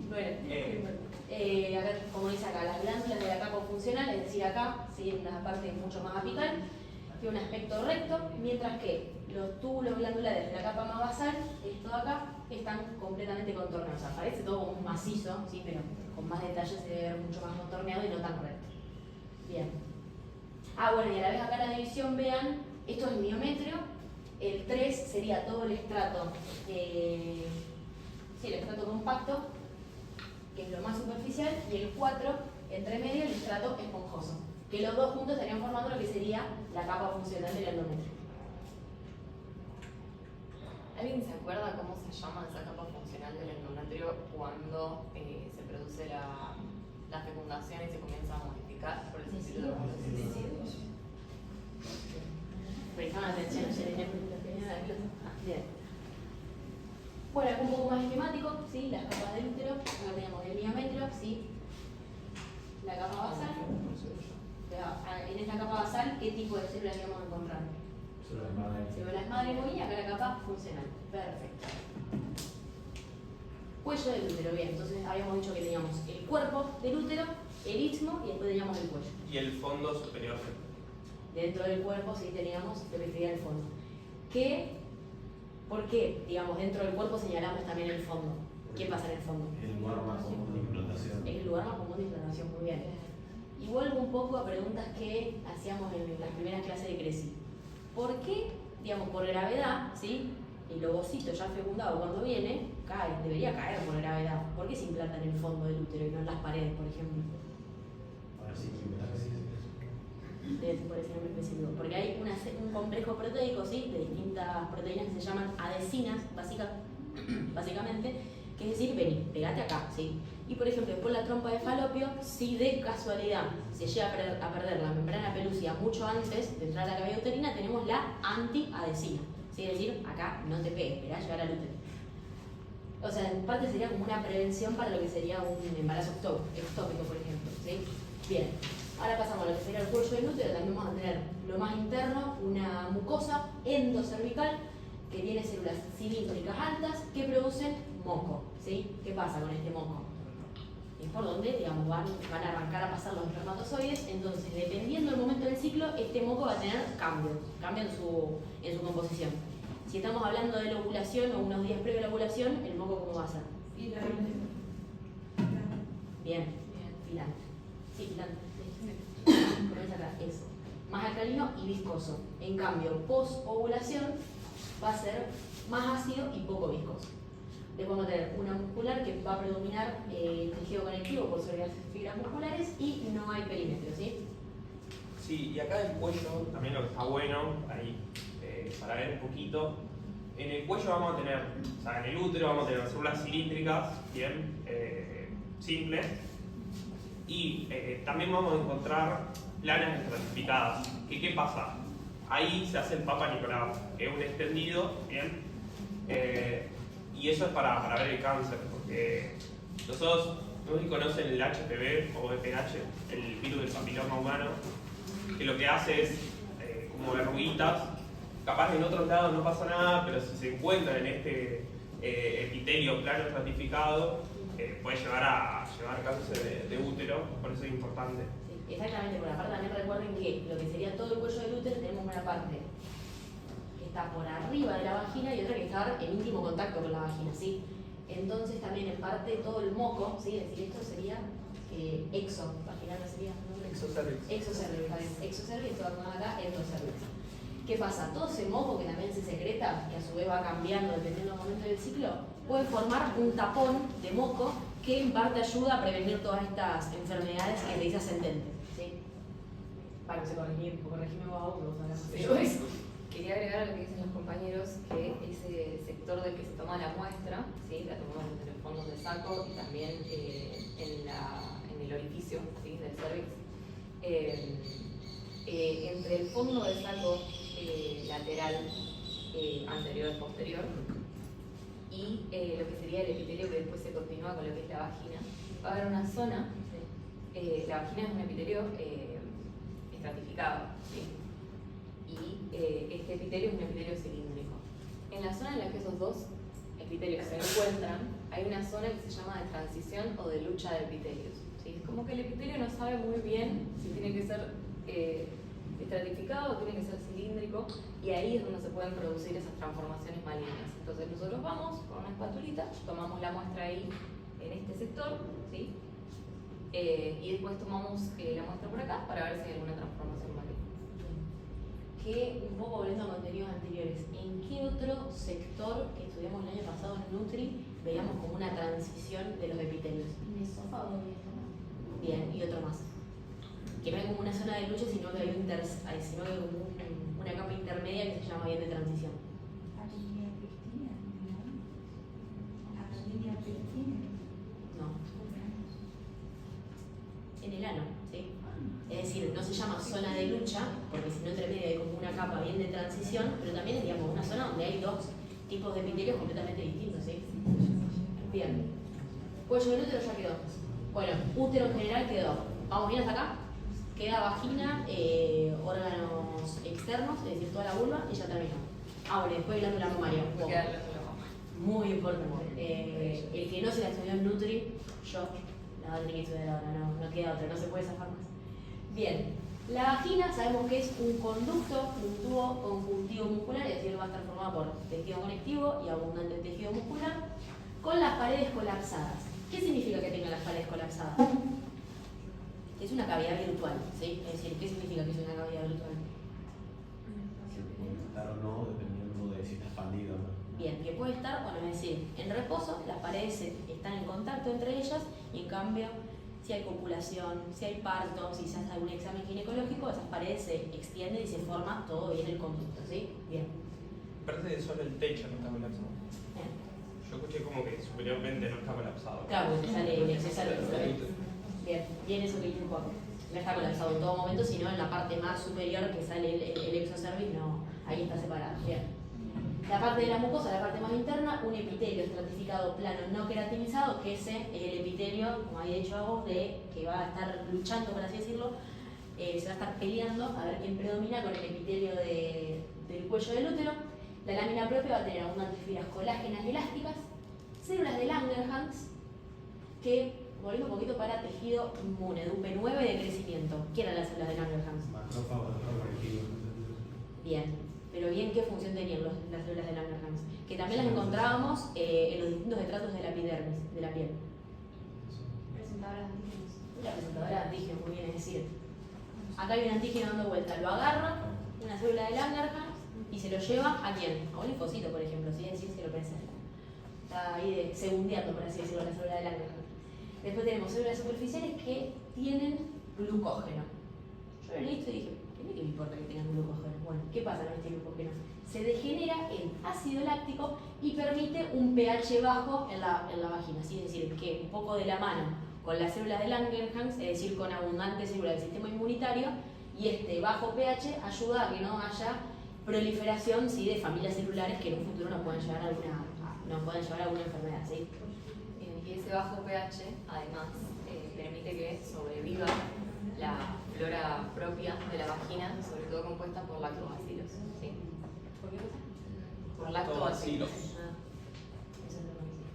Bueno, acá, como dice acá, las glándulas de la capa funcional, es decir, acá, ¿sí? Una parte mucho más apical, tiene un aspecto recto, mientras que los túbulos glandulares de la capa más basal, esto de acá, están completamente contorneados. O sea, parece todo como un macizo, ¿sí? Pero con más detalle se debe ver mucho más contorneado y no tan recto. Bien. Bueno, y a la vez acá la división, vean, esto es el miometrio, el 3 sería todo el estrato, el estrato compacto, que es lo más superficial, y el 4, entre medio, el estrato esponjoso, que los dos juntos estarían formando lo que sería la capa funcional del endometrio. ¿Alguien se acuerda cómo se llama esa capa funcional del endometrio cuando se produce la fecundación y se comienza a modificar por el sentido de los residuos? Prestaban atención a bien. Bueno, algo un poco más esquemático, ¿sí? Las capas del útero, acá tenemos el miometrio, ¿sí? La capa basal. En esta capa basal, ¿qué tipo de células vamos a encontrar? Células madre y acá la capa funcional. Perfecto. Cuello del útero, bien. Entonces habíamos dicho que teníamos el cuerpo del útero, el istmo y después teníamos el cuello. Y el fondo superior. Dentro del cuerpo sí teníamos lo que sería el fondo. Que Porque, digamos, dentro del cuerpo señalamos también el fondo. ¿Qué pasa en el fondo? El lugar más común de implantación. Es el lugar más común de implantación, muy bien. Y vuelvo un poco a preguntas que hacíamos en las primeras clases de CRECI. ¿Por qué, digamos, por gravedad, ¿sí? El ovocito ya fecundado cuando viene, cae, debería caer por gravedad. ¿Por qué se implanta en el fondo del útero y no en las paredes, por ejemplo? Ahora sí, metástasis. Debe ser por ese nombre específico. Porque hay un complejo proteico, ¿sí? De distintas proteínas que se llaman adhesinas, básicamente, que es decir, vení, pegate acá, ¿sí? Y por ejemplo, después la trompa de falopio, si de casualidad se llega a perder la membrana pelúcida mucho antes de entrar a la cavidad uterina, tenemos la antiadhesina, ¿sí? Es decir, acá no te pegues, esperá a llegar al útero. O sea, en parte sería como una prevención para lo que sería un embarazo ectópico, por ejemplo, ¿sí? Bien, ahora pasamos a lo que sería el cuello del útero. También vamos a tener lo más interno, una mucosa endocervical que tiene células cilíndricas altas que producen moco, ¿sí? ¿Qué pasa con este moco? Es por donde, digamos, van a arrancar a pasar los espermatozoides. Entonces, dependiendo del momento del ciclo, este moco va a tener cambio en su composición. Si estamos hablando de la ovulación o unos días previos a la ovulación, ¿el moco cómo va a ser? Filante. Bien, filante. Sí, filante. Como es acá, eso. Más alcalino y viscoso. En cambio, post-ovulación va a ser más ácido y poco viscoso. Después vamos a tener una muscular que va a predominar el tejido conectivo por sobre las fibras musculares y no hay perímetro, ¿sí? Sí, y acá el cuello, también lo que está bueno, ahí, para ver un poquito, en el cuello vamos a tener, o sea, en el útero vamos a tener células cilíndricas, bien, simples, y también vamos a encontrar planas estratificadas. ¿Qué pasa? Ahí se hace el Papa Nicolau, que es un extendido, bien, y eso es para ver el cáncer, porque nosotros, no sé si conocen el HPV o VPH, el virus del papiloma humano, que lo que hace es como verruguitas. Capaz en otros lados no pasa nada, pero si se encuentra en este epitelio plano estratificado, puede llevar a llevar cáncer de útero, por eso es importante. Sí, exactamente, por la parte también recuerden que lo que sería todo el cuello del útero, tenemos una parte que está por arriba de la vagina y otra que está en íntimo contacto con la vagina, ¿sí? Entonces también en parte todo el moco, ¿sí? Es decir, esto sería exovaginal, ¿no sería? Exocervix. Exocervix, esto va acá, endocervix. ¿Qué pasa? Todo ese moco que también se secreta, que a su vez va cambiando dependiendo del momento del ciclo, puede formar un tapón de moco que en parte ayuda a prevenir todas estas enfermedades que te dice ascendentes, ¿sí? Para que se corregime vos a vos, Pero eso. Quería agregar a lo que dicen los compañeros que ese sector del que se toma la muestra, ¿sí? La tomamos entre el fondo del saco y también en el orificio, ¿sí? Del cervix. Entre el fondo del saco lateral, anterior, posterior, y lo que sería el epitelio que después se continúa con lo que es la vagina, va a haber una zona, la vagina es un epitelio estratificado, ¿sí? Y este epitelio es un epitelio cilíndrico. En la zona en la que esos dos epitelios se encuentran, hay una zona que se llama de transición o de lucha de epitelios, ¿sí? Es como que el epitelio no sabe muy bien si tiene que ser estratificado o tiene que ser cilíndrico, y ahí es donde se pueden producir esas transformaciones malignas. Entonces nosotros vamos con una espatulita, tomamos la muestra ahí en este sector, ¿sí? Y después tomamos la muestra por acá para ver si hay alguna transformación maligna. Que, un poco volviendo a contenidos anteriores, ¿en qué otro sector que estudiamos el año pasado en Nutri veíamos como una transición de los epitelios? En esófago y estómago. Bien, y otro más. Que no hay como una zona de lucha, sino que hay, como una capa intermedia que se llama bien de transición. Aplinia pectina, ¿no? Aplinia pectina. No, en el ano, ¿sí? Es decir, no se llama zona de lucha, porque si no entre medio hay como una capa bien de transición, pero también es, digamos, una zona donde hay dos tipos de epitelios completamente distintos, ¿sí? Bien. Cuello del útero ya quedó. Bueno, útero en general quedó. ¿Vamos bien hasta acá? Queda vagina, órganos externos, es decir, toda la vulva, y ya terminó. Bueno, después glándula mamaria. Muy importante. El que no se la estudió en Nutri, yo la voy a tener que estudiar ahora, no queda otra, no se puede zafar más. Bien, La vagina sabemos que es un conducto, un tubo conjuntivo muscular, es decir, va a estar formado por tejido conectivo y abundante tejido muscular, con las paredes colapsadas. ¿Qué significa que tenga las paredes colapsadas? Es una cavidad virtual, ¿sí? Es decir, ¿qué significa que es una cavidad virtual? Se puede estar o no, dependiendo de si está expandido o no. Bien, que puede estar o no, es decir, en reposo las paredes están en contacto entre ellas y en cambio si hay copulación, si hay parto, si se hace algún examen ginecológico, esas paredes se extienden y se forma todo bien el conducto, ¿sí? Bien. Parece que solo el techo no está colapsado. Bien. Yo escuché como que superiormente no está colapsado. Claro, porque te sale el exceso Bien, bien eso que dice Juan. No está colapsado en todo momento, sino en la parte más superior que sale el exocervix, no, ahí está separado. Bien. La parte de la mucosa, la parte más interna, un epitelio estratificado plano no queratinizado, que ese es el epitelio, como había dicho a vos, que va a estar luchando, por así decirlo, se va a estar peleando a ver quién predomina con el epitelio del cuello del útero. La lámina propia va a tener abundantes fibras colágenas y elásticas, células de Langerhans, que, volviendo un poquito para tejido inmune, de UP9 de crecimiento. ¿Qué eran las células de Langerhans? Macrófagos conectivos. Bien. Pero bien, ¿qué función tenían las células de Langerhans? Que también las encontrábamos en los distintos estratos de la epidermis, de la piel. Presentadoras de antígenos. La presentadora de antígenos, muy bien, es decir, acá hay un antígeno dando vuelta, lo agarra una célula de Langerhans y se lo lleva ¿a quién? A un linfocito, por ejemplo, ¿sí? Es decir, se lo presenta. Está ahí segundeando, por así decirlo, la célula de Langerhans. Después tenemos células superficiales que tienen glucógeno. Yo lo leí y dije, ¿qué me importa que tengan glucógeno? Bueno, ¿qué pasa con este glucógeno? Se degenera en ácido láctico y permite un pH bajo en la vagina, ¿sí? Es decir, que un poco de la mano con las células de Langerhans, es decir, con abundantes células del sistema inmunitario, y este bajo pH ayuda a que no haya proliferación, ¿sí?, de familias celulares que en un futuro nos pueden llevar a alguna enfermedad, ¿sí? Y ese bajo pH, además, permite que sobreviva la flora propia de la vagina, sobre todo compuesta por lactobacilos. ¿Sí? ¿Por qué cosa? Por lactobacilos.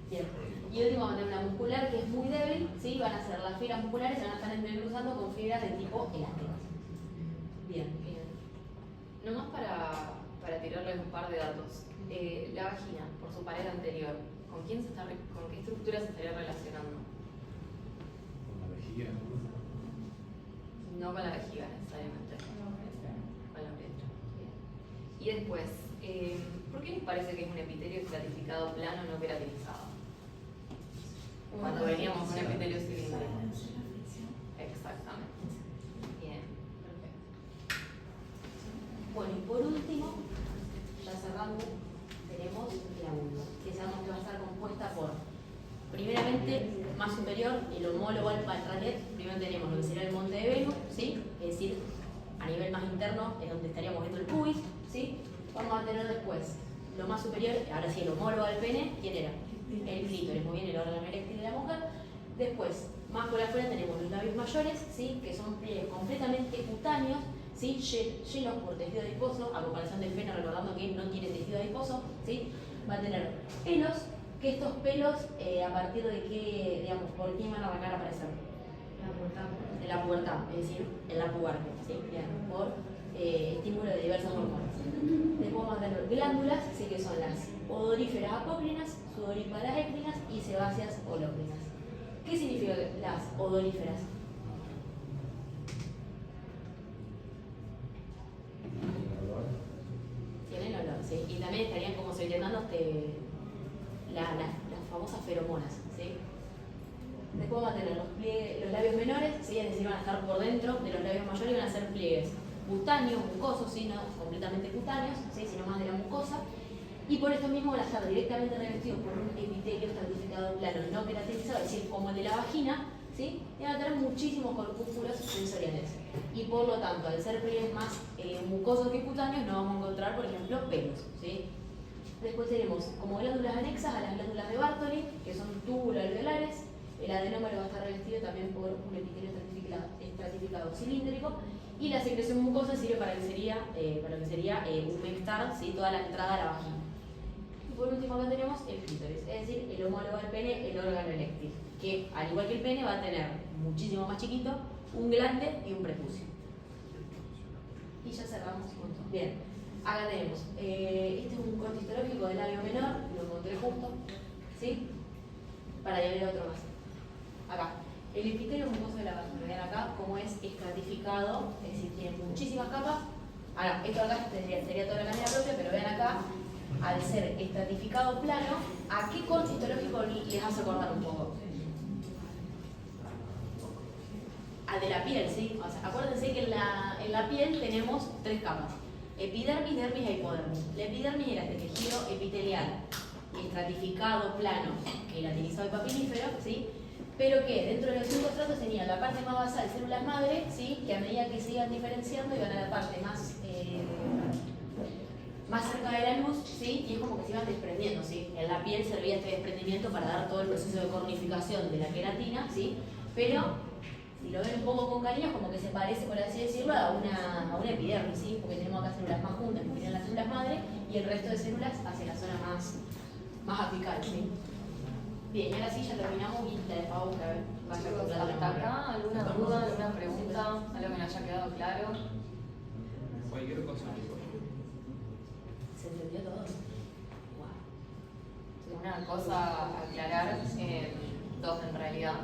Bien. Y último, vamos a tener una muscular que es muy débil, ¿sí? Van a ser las fibras musculares, se van a estar entrecruzando con fibras de tipo elásticas. Bien. Bien. Nomás para tirarles un par de datos. La vagina, por su pared anterior, ¿con qué estructura se estaría relacionando? Con la vejiga, ¿no? No con la vejiga necesariamente. Con la uretra. Bien. Y después, ¿por qué les parece que es un epitelio estratificado plano no queratinizado? Cuando veníamos con un epitelio cilíndrico. Exactamente. Bien, perfecto. Bueno, y por último, ya cerrando, tenemos la vulva, que sabemos que va a estar compuesta por, primeramente, más superior, el homólogo al patranet. Primero tenemos lo que sería el monte de Venus, ¿sí? Es decir, a nivel más interno es donde estaríamos viendo el pubis, ¿sí? Vamos a tener después lo más superior, ahora sí, el homólogo al pene, ¿quién era? El clítoris, muy bien, el órgano eréctil de la mujer. Después, más por afuera tenemos los labios mayores, ¿sí?, que son pliegues completamente cutáneos, ¿sí?, llenos por tejido adiposo, a comparación del pene, recordando que no tiene tejido adiposo, ¿sí? Va a tener pelos, que estos pelos, a partir de qué, digamos, por qué van a arrancar a aparecer. En la pubertad, es decir, en la pubertad, ¿sí? Bien, por estímulo de diversas hormonas. Después vamos a tener glándulas, ¿sí?, que son las odoríferas apócrinas, sudoríparas écrinas y sebáceas holócrinas. ¿Qué significan las odoríferas? Tienen olor, ¿sí? Y también estarían como secretando las famosas feromonas, ¿sí? Después vamos a tener los labios menores, ¿sí? Es decir, van a estar por dentro de los labios mayores y van a ser pliegues cutáneos, mucosos, ¿sí? No completamente cutáneos, ¿sí?, sino más de la mucosa. Y por esto mismo van a estar directamente revestidos por un epitelio estratificado plano no queratinizado, es decir, como el de la vagina, ¿sí? Y van a tener muchísimos corpúsculos sensoriales. Y por lo tanto, al ser pliegues más mucosos que cutáneos, no vamos a encontrar, por ejemplo, pelos, ¿sí? Después tenemos como glándulas anexas a las glándulas de Bartoli, que son túbulos alveolares. El adenómero va a estar revestido también por un epitelio estratificado cilíndrico. Y la secreción mucosa sirve para lo que sería humectar, ¿sí?, toda la entrada a la vagina. Y por último acá tenemos el clítoris, es decir, el homólogo al pene, el órgano eréctil, que al igual que el pene va a tener muchísimo más chiquito un glande y un prepucio. Y ya cerramos juntos. Bien, acá tenemos. Este es un corte histológico del labio menor, lo encontré junto, ¿sí? Para añadir otro más. Acá. El epitelio mucoso de la vagina, vean acá cómo es estratificado, es decir, tiene muchísimas capas. Ahora, esto acá sería toda la canela propia, pero vean acá, al ser estratificado plano, ¿a qué corte histológico les hace acordar un poco? Al de la piel, ¿sí? O sea, acuérdense que en la piel tenemos tres capas: epidermis, dermis e hipodermis. La epidermis era este tejido epitelial, estratificado, plano, queratinizado y papinífero, ¿sí? Pero que dentro de los 5 estratos tenían la parte más basal, células madre, ¿sí? Que a medida que se iban diferenciando iban a la parte más cerca de la luz, ¿sí? Y es como que se iban desprendiendo, ¿sí? En la piel servía este desprendimiento para dar todo el proceso de cornificación de la queratina, ¿sí? Pero si lo ven un poco con cariño, es como que se parece, por así decirlo, a una epidermis, ¿sí? Porque tenemos acá células más juntas, que tienen las células madre, y el resto de células hacia la zona más apical, ¿sí? Bien, y ahora sí ya terminamos y la dejamos que vaya Chicos, completando la ¿hasta memoria. acá alguna duda, alguna pregunta, algo que no haya quedado claro? Cualquier cosa. ¿Se entendió todo? Wow. Una cosa a aclarar, dos en realidad.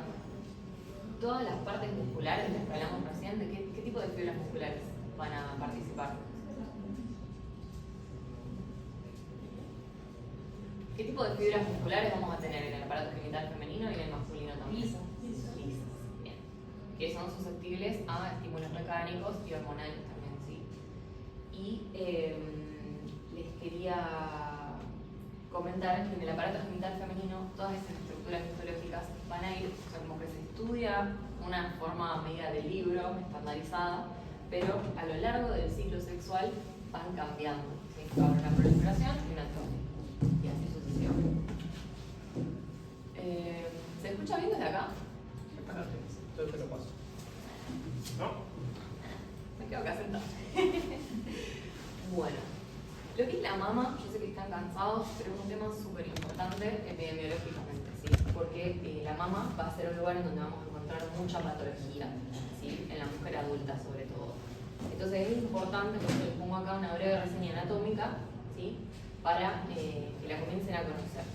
Todas las partes musculares de las que hablamos recién, ¿de qué tipo de fibras musculares van a participar? ¿Qué tipo de fibras musculares vamos a tener en el aparato genital femenino y en el masculino también? Lisas. Lisas, bien. Que son susceptibles a estímulos mecánicos y hormonales también, ¿sí? Y les quería comentar que en el aparato genital femenino todas esas estructuras histológicas van a ir, o sea, como que se estudia una forma medida de libro, estandarizada, pero a lo largo del ciclo sexual van cambiando, ¿sí? Va a haber una proliferación y una atrofia, y así sucesivamente. ¿Se escucha bien desde acá? Espérate, yo te lo paso. ¿No? Me quedo acá sentada. Bueno, lo que es la mama, yo sé que están cansados, pero es un tema súper importante epidemiológicamente, ¿sí? Porque la mama va a ser un lugar en donde vamos a encontrar mucha patología, ¿sí? En la mujer adulta sobre todo. Entonces es importante, por eso les pongo acá una breve reseña anatómica, ¿sí? Para que la comiencen a conocer.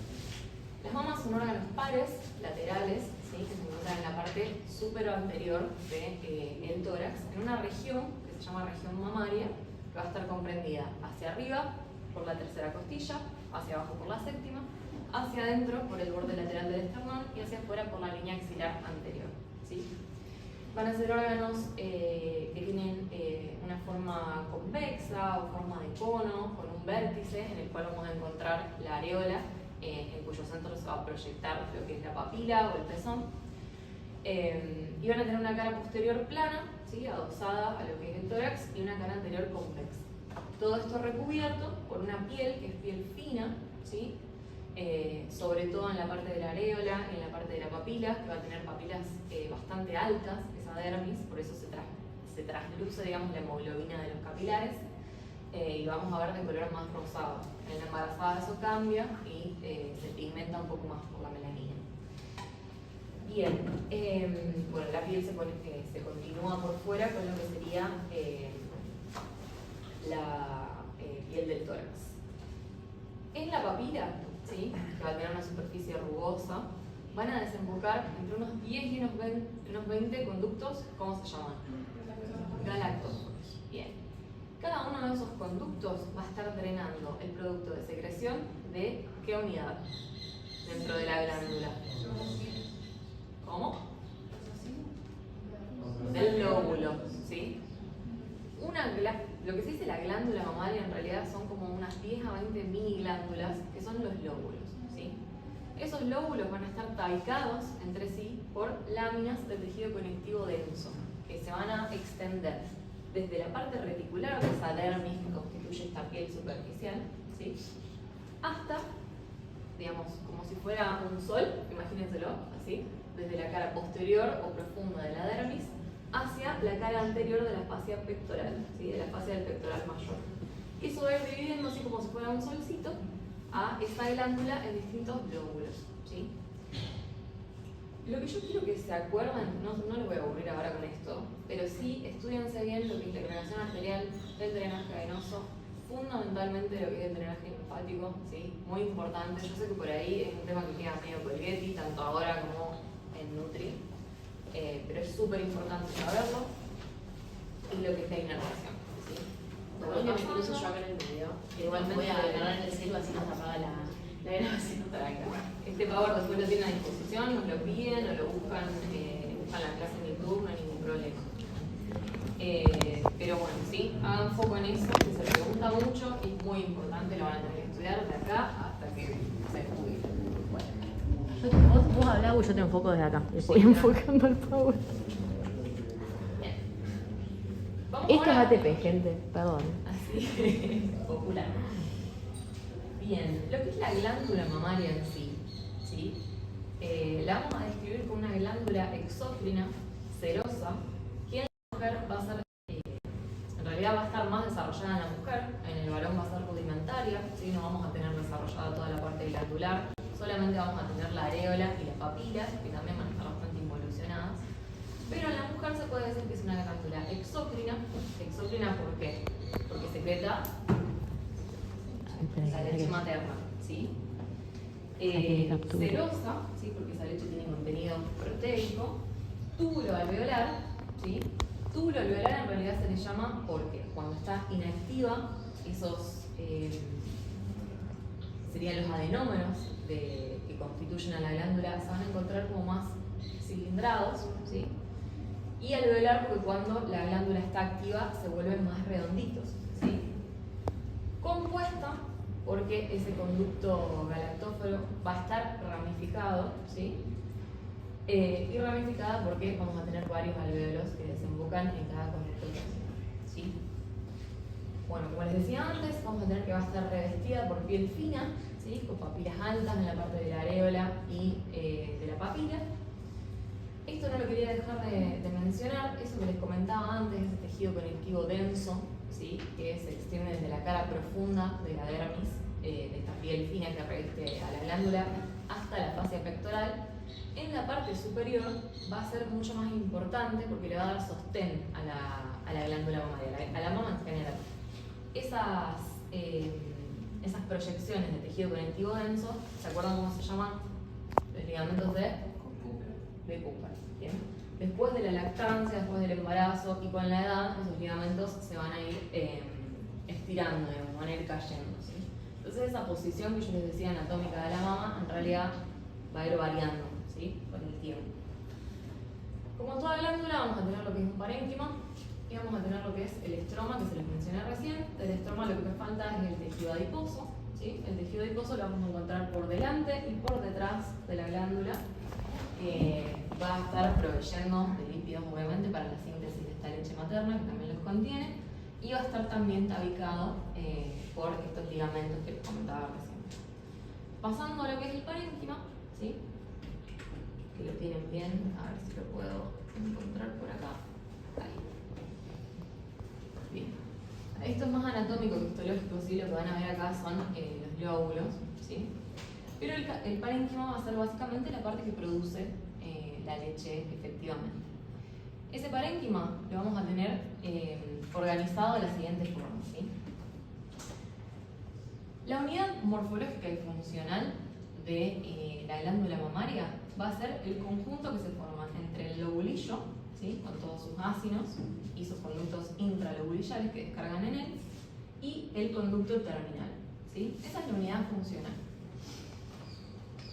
Las mamas son órganos pares, laterales, ¿sí? Que se encuentran en la parte supero anterior del tórax, en una región que se llama región mamaria, que va a estar comprendida hacia arriba por la tercera costilla, hacia abajo por la séptima, hacia adentro por el borde lateral del esternón y hacia afuera por la línea axilar anterior, ¿sí? Van a ser órganos que tienen una forma convexa o forma de cono, con un vértice en el cual vamos a encontrar la areola, en cuyo centro se va a proyectar lo que es la papila o el pezón. Y van a tener una cara posterior plana, ¿sí? Adosada a lo que es el tórax, y una cara anterior convexa. Todo esto recubierto por una piel que es piel fina, ¿sí? Sobre todo en la parte de la areola, en la parte de la papila, que va a tener papilas bastante altas, esa dermis, por eso se trasluce, digamos, la hemoglobina de los capilares, y lo vamos a ver de color más rosado. En la embarazada eso cambia y se pigmenta un poco más por la melanina. Bien, bueno, la piel se continúa por fuera con lo que sería la piel del tórax. En la papila, ¿sí? Que va a tener una superficie rugosa, van a desembocar entre unos 10 y unos 20 conductos, ¿cómo se llaman? Galactóforos. Bien. Cada uno de esos conductos va a estar drenando el producto de secreción de ¿qué unidad? Dentro de la glándula. ¿Cómo? Del lóbulo, ¿sí? Lo que se dice la glándula mamaria en realidad son como unas 10 a 20 mini glándulas que son los lóbulos, ¿sí? Esos lóbulos van a estar tabicados entre sí por láminas de tejido conectivo denso que se van a extender desde la parte reticular de esa dermis que constituye esta piel superficial, ¿sí? Hasta, digamos, como si fuera un sol, imagínenselo así, desde la cara posterior o profunda de la dermis hacia la cara anterior de la fascia pectoral, ¿sí? De la fascia del pectoral mayor. Y eso va a ir dividiendo así como si fuera un solcito a esa glándula en distintos lóbulos, ¿sí? Lo que yo quiero que se acuerden, no les voy a aburrir ahora con esto, pero sí estudiense bien lo que es la irrigación arterial arterial, del drenaje venoso, fundamentalmente lo que es el drenaje linfático, ¿sí? Muy importante. Yo sé que por ahí es un tema que queda medio colgueti, tanto ahora como en Nutri, pero es súper importante saberlo, y lo que es la inervación, ¿sí? Bueno, que me cruzo yo acá en el medio. Igualmente voy a agarrar el celu así nos apaga la grabación. Este Power después lo tienen a disposición, nos lo piden, nos lo buscan, buscan la clase en YouTube, no hay ningún problema. Pero bueno, sí, hagan foco en eso, que se pregunta mucho, es muy importante, lo van a tener que estudiar de acá hasta que se jubilen. Bueno. Vos hablás y yo te enfoco desde acá. Voy enfocando el Power. Bien. Vamos Esto es ahora- ATP, gente, perdón. Así, popular. Bien, lo que es la glándula mamaria en sí, ¿sí? La vamos a describir como una glándula exócrina, serosa, que en la mujer va a ser, en realidad va a estar más desarrollada en la mujer, en el varón va a ser rudimentaria, ¿sí? No vamos a tener desarrollada toda la parte glandular, solamente vamos a tener la areola y la papila, que también van a estar bastante involucionadas. Pero en la mujer se puede decir que es una glándula exócrina. ¿Exócrina por qué? Porque secreta la leche materna, ¿sí? Serosa, ¿sí? Porque esa leche tiene contenido proteico. Túbulo alveolar, ¿sí? Túbulo alveolar en realidad se le llama porque cuando está inactiva, esos serían los adenómeros que constituyen a la glándula, se van a encontrar como más cilindrados, ¿sí? Y alveolar porque cuando la glándula está activa se vuelven más redonditos, ¿sí? Compuesta porque ese conducto galactóforo va a estar ramificado, ¿sí? Y ramificada porque vamos a tener varios alvéolos que desembocan en cada conducto terminal, ¿sí? Bueno, como les decía antes, vamos a tener que va a estar revestida por piel fina, ¿sí? Con papilas altas en la parte de la areola y de la papila. Esto no lo quería dejar de mencionar, eso que les comentaba antes, ese tejido conectivo denso, ¿sí? Que se extiende desde la cara profunda de la dermis, de esta piel fina que reveste a la glándula, hasta la fascia pectoral. En la parte superior va a ser mucho más importante porque le va a dar sostén a la glándula mamaria, a la mama en general. Esas proyecciones de tejido conectivo denso, ¿se acuerdan cómo se llaman? Los ligamentos de Cooper. Bien. Después de la lactancia, después del embarazo y con la edad, esos ligamentos se van a ir estirando, digamos, van a ir cayendo, ¿sí? Entonces esa posición que yo les decía anatómica de la mama, en realidad va a ir variando, ¿sí? Con el tiempo. Como toda glándula, vamos a tener lo que es un parénquima y vamos a tener lo que es el estroma, que se les mencioné recién. Del estroma lo que me falta es el tejido adiposo, ¿sí? El tejido adiposo lo vamos a encontrar por delante y por detrás de la glándula. Va a estar proveyendo de lípidos, obviamente, para la síntesis de esta leche materna, que también los contiene, y va a estar también tabicado por estos ligamentos que les comentaba recién. Pasando a lo que es el parénquima, ¿sí? Que lo tienen bien, a ver si lo puedo encontrar por acá. Ahí. Bien. Esto es más anatómico que histológico, ¿sí? Lo que van a ver acá son los lóbulos, ¿sí? Pero el parénquima va a ser básicamente la parte que produce la leche efectivamente. Ese parénquima lo vamos a tener organizado de la siguiente forma, ¿sí? La unidad morfológica y funcional de la glándula mamaria va a ser el conjunto que se forma entre el lobulillo, ¿sí? Con todos sus ácidos y sus conductos intralobulillares que descargan en él, y el conducto terminal, ¿sí? Esa es la unidad funcional.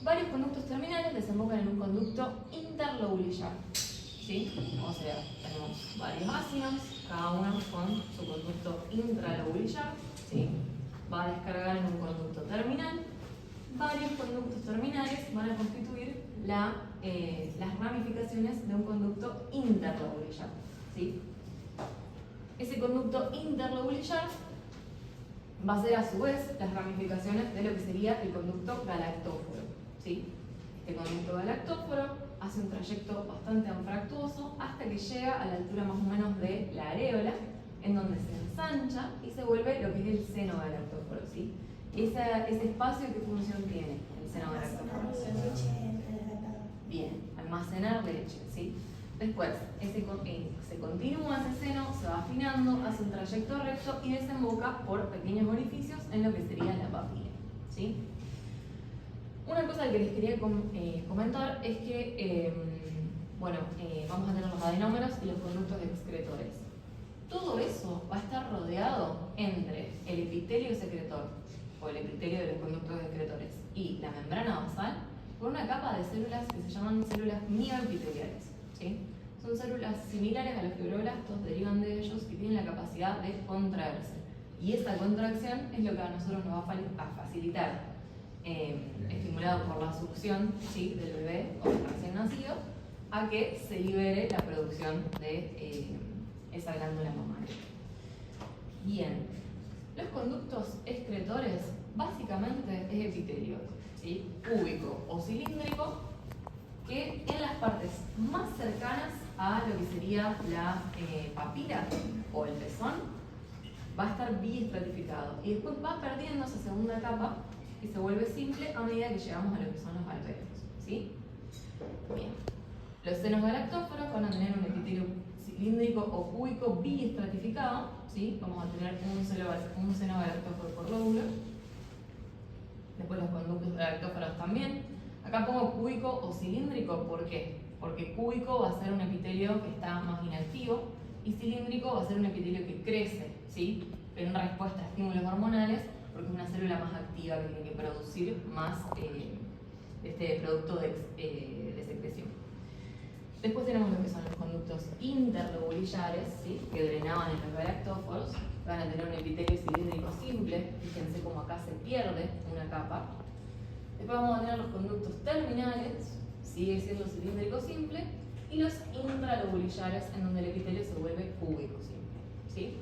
Varios conductos terminales desembocan en un conducto interlobulillar, ¿sí? O sea, tenemos varios ácidos, cada uno con su conducto intralobulillar, ¿sí? Va a descargar en un conducto terminal. Varios conductos terminales van a constituir las ramificaciones de un conducto interlobulillar, ¿sí? Ese conducto interlobulillar va a ser a su vez las ramificaciones de lo que sería el conducto galactóforo, ¿sí? Este conducto galactóforo hace un trayecto bastante anfractuoso hasta que llega a la altura más o menos de la areola, en donde se ensancha y se vuelve lo que es el seno galactóforo, ¿sí? Ese espacio, ¿qué función tiene el seno galactóforo? Leche entre la Bien, almacenar leche, ¿sí? Después, se continúa ese seno, se va afinando, hace un trayecto recto y desemboca por pequeños orificios en lo que sería la papila, ¿sí? Una cosa que les quería comentar es que, vamos a tener los adenómeros y los conductos excretores. Todo eso va a estar rodeado entre el epitelio secretor o el epitelio de los conductos excretores y la membrana basal por una capa de células que se llaman células mioepiteliales, ¿sí? Son células similares a los fibroblastos, derivan de ellos y tienen la capacidad de contraerse. Y esa contracción es lo que a nosotros nos va a facilitar, estimulado por la succión, ¿sí?, del bebé o del recién nacido, a que se libere la producción de esa glándula mamaria. Bien, los conductos excretores básicamente es epitelio, ¿sí?, cúbico o cilíndrico, que en las partes más cercanas a lo que sería la papila o el pezón va a estar biestratificado y después va perdiendo esa segunda capa y se vuelve simple a medida que llegamos a lo que son los alvéolos, ¿sí? Bien. Los senos galactóforos van a tener un epitelio cilíndrico o cúbico biestratificado, ¿sí? Vamos a tener un seno galactóforo por lóbulo. Después los conductos galactóforos también. Acá pongo cúbico o cilíndrico, ¿por qué? Porque cúbico va a ser un epitelio que está más inactivo y cilíndrico va a ser un epitelio que crece, ¿sí?, en respuesta a estímulos hormonales, porque es una célula más activa que tiene que producir más este producto de secreción. Después tenemos lo que son los conductos interlobulillares, ¿sí?, que drenaban en los galactóforos. Van a tener un epitelio cilíndrico simple, fíjense cómo acá se pierde una capa. Después vamos a tener los conductos terminales, sigue siendo cilíndrico simple, y los intralobulillares, en donde el epitelio se vuelve cúbico simple, ¿sí?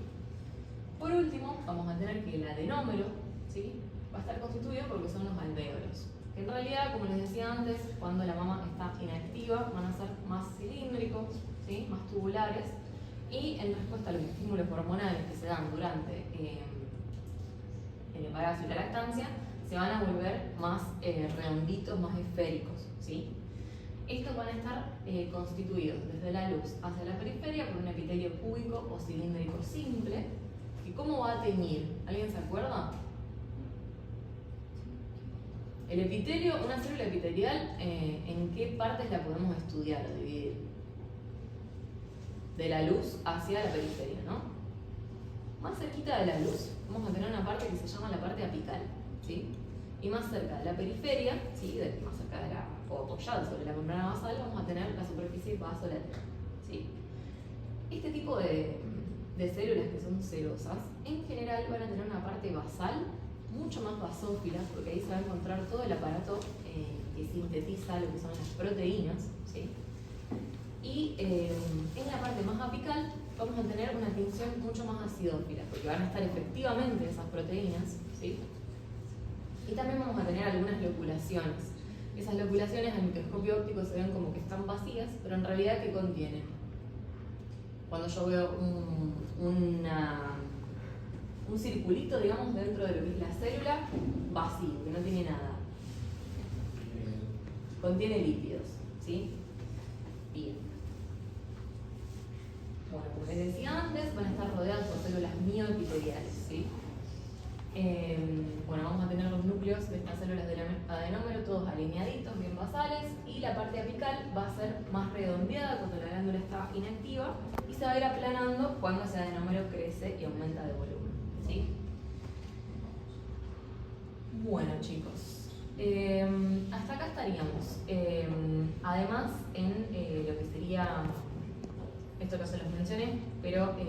Por último, vamos a tener que el adenómero, ¿sí?, va a estar constituido por lo que son los alvéolos, que en realidad, como les decía antes, cuando la mama está inactiva van a ser más cilíndricos, ¿sí?, más tubulares, y en respuesta a los estímulos hormonales que se dan durante el embarazo y la lactancia, se van a volver más redonditos, más esféricos, ¿sí? Estos van a estar constituidos desde la luz hacia la periferia por un epitelio cúbico o cilíndrico simple. ¿Y cómo va a teñir? ¿Alguien se acuerda? El epitelio, una célula epitelial, ¿en qué partes la podemos estudiar o dividir? De la luz hacia la periferia, ¿no? Más cerquita de la luz vamos a tener una parte que se llama la parte apical, ¿sí? Y más cerca de la periferia, ¿sí?, más cerca de o apoyado sobre la membrana basal, vamos a tener la superficie vasolateral, ¿sí? Este tipo de células que son celosas, en general van a tener una parte basal mucho más basófila, porque ahí se va a encontrar todo el aparato que sintetiza lo que son las proteínas, ¿sí? Y en la parte más apical vamos a tener una tinción mucho más acidófila, porque van a estar efectivamente esas proteínas, ¿sí? Y también vamos a tener algunas loculaciones. Esas loculaciones al microscopio óptico se ven como que están vacías, pero en realidad, ¿qué contienen? Cuando yo veo un circulito, digamos, dentro de lo que es la célula, vacío, que no tiene nada. Contiene lípidos, ¿sí? Bien. Bueno, como les decía antes, van a estar rodeadas por células mioepiteliales, ¿sí? Vamos a tener los núcleos de estas células del adenómero todos alineaditos, bien basales, y la parte apical va a ser más redondeada cuando la glándula está inactiva y se va a ir aplanando cuando ese adenómero crece y aumenta de volumen, ¿sí? Bueno, chicos, hasta acá estaríamos. Además, en lo que sería, esto no se los mencioné, pero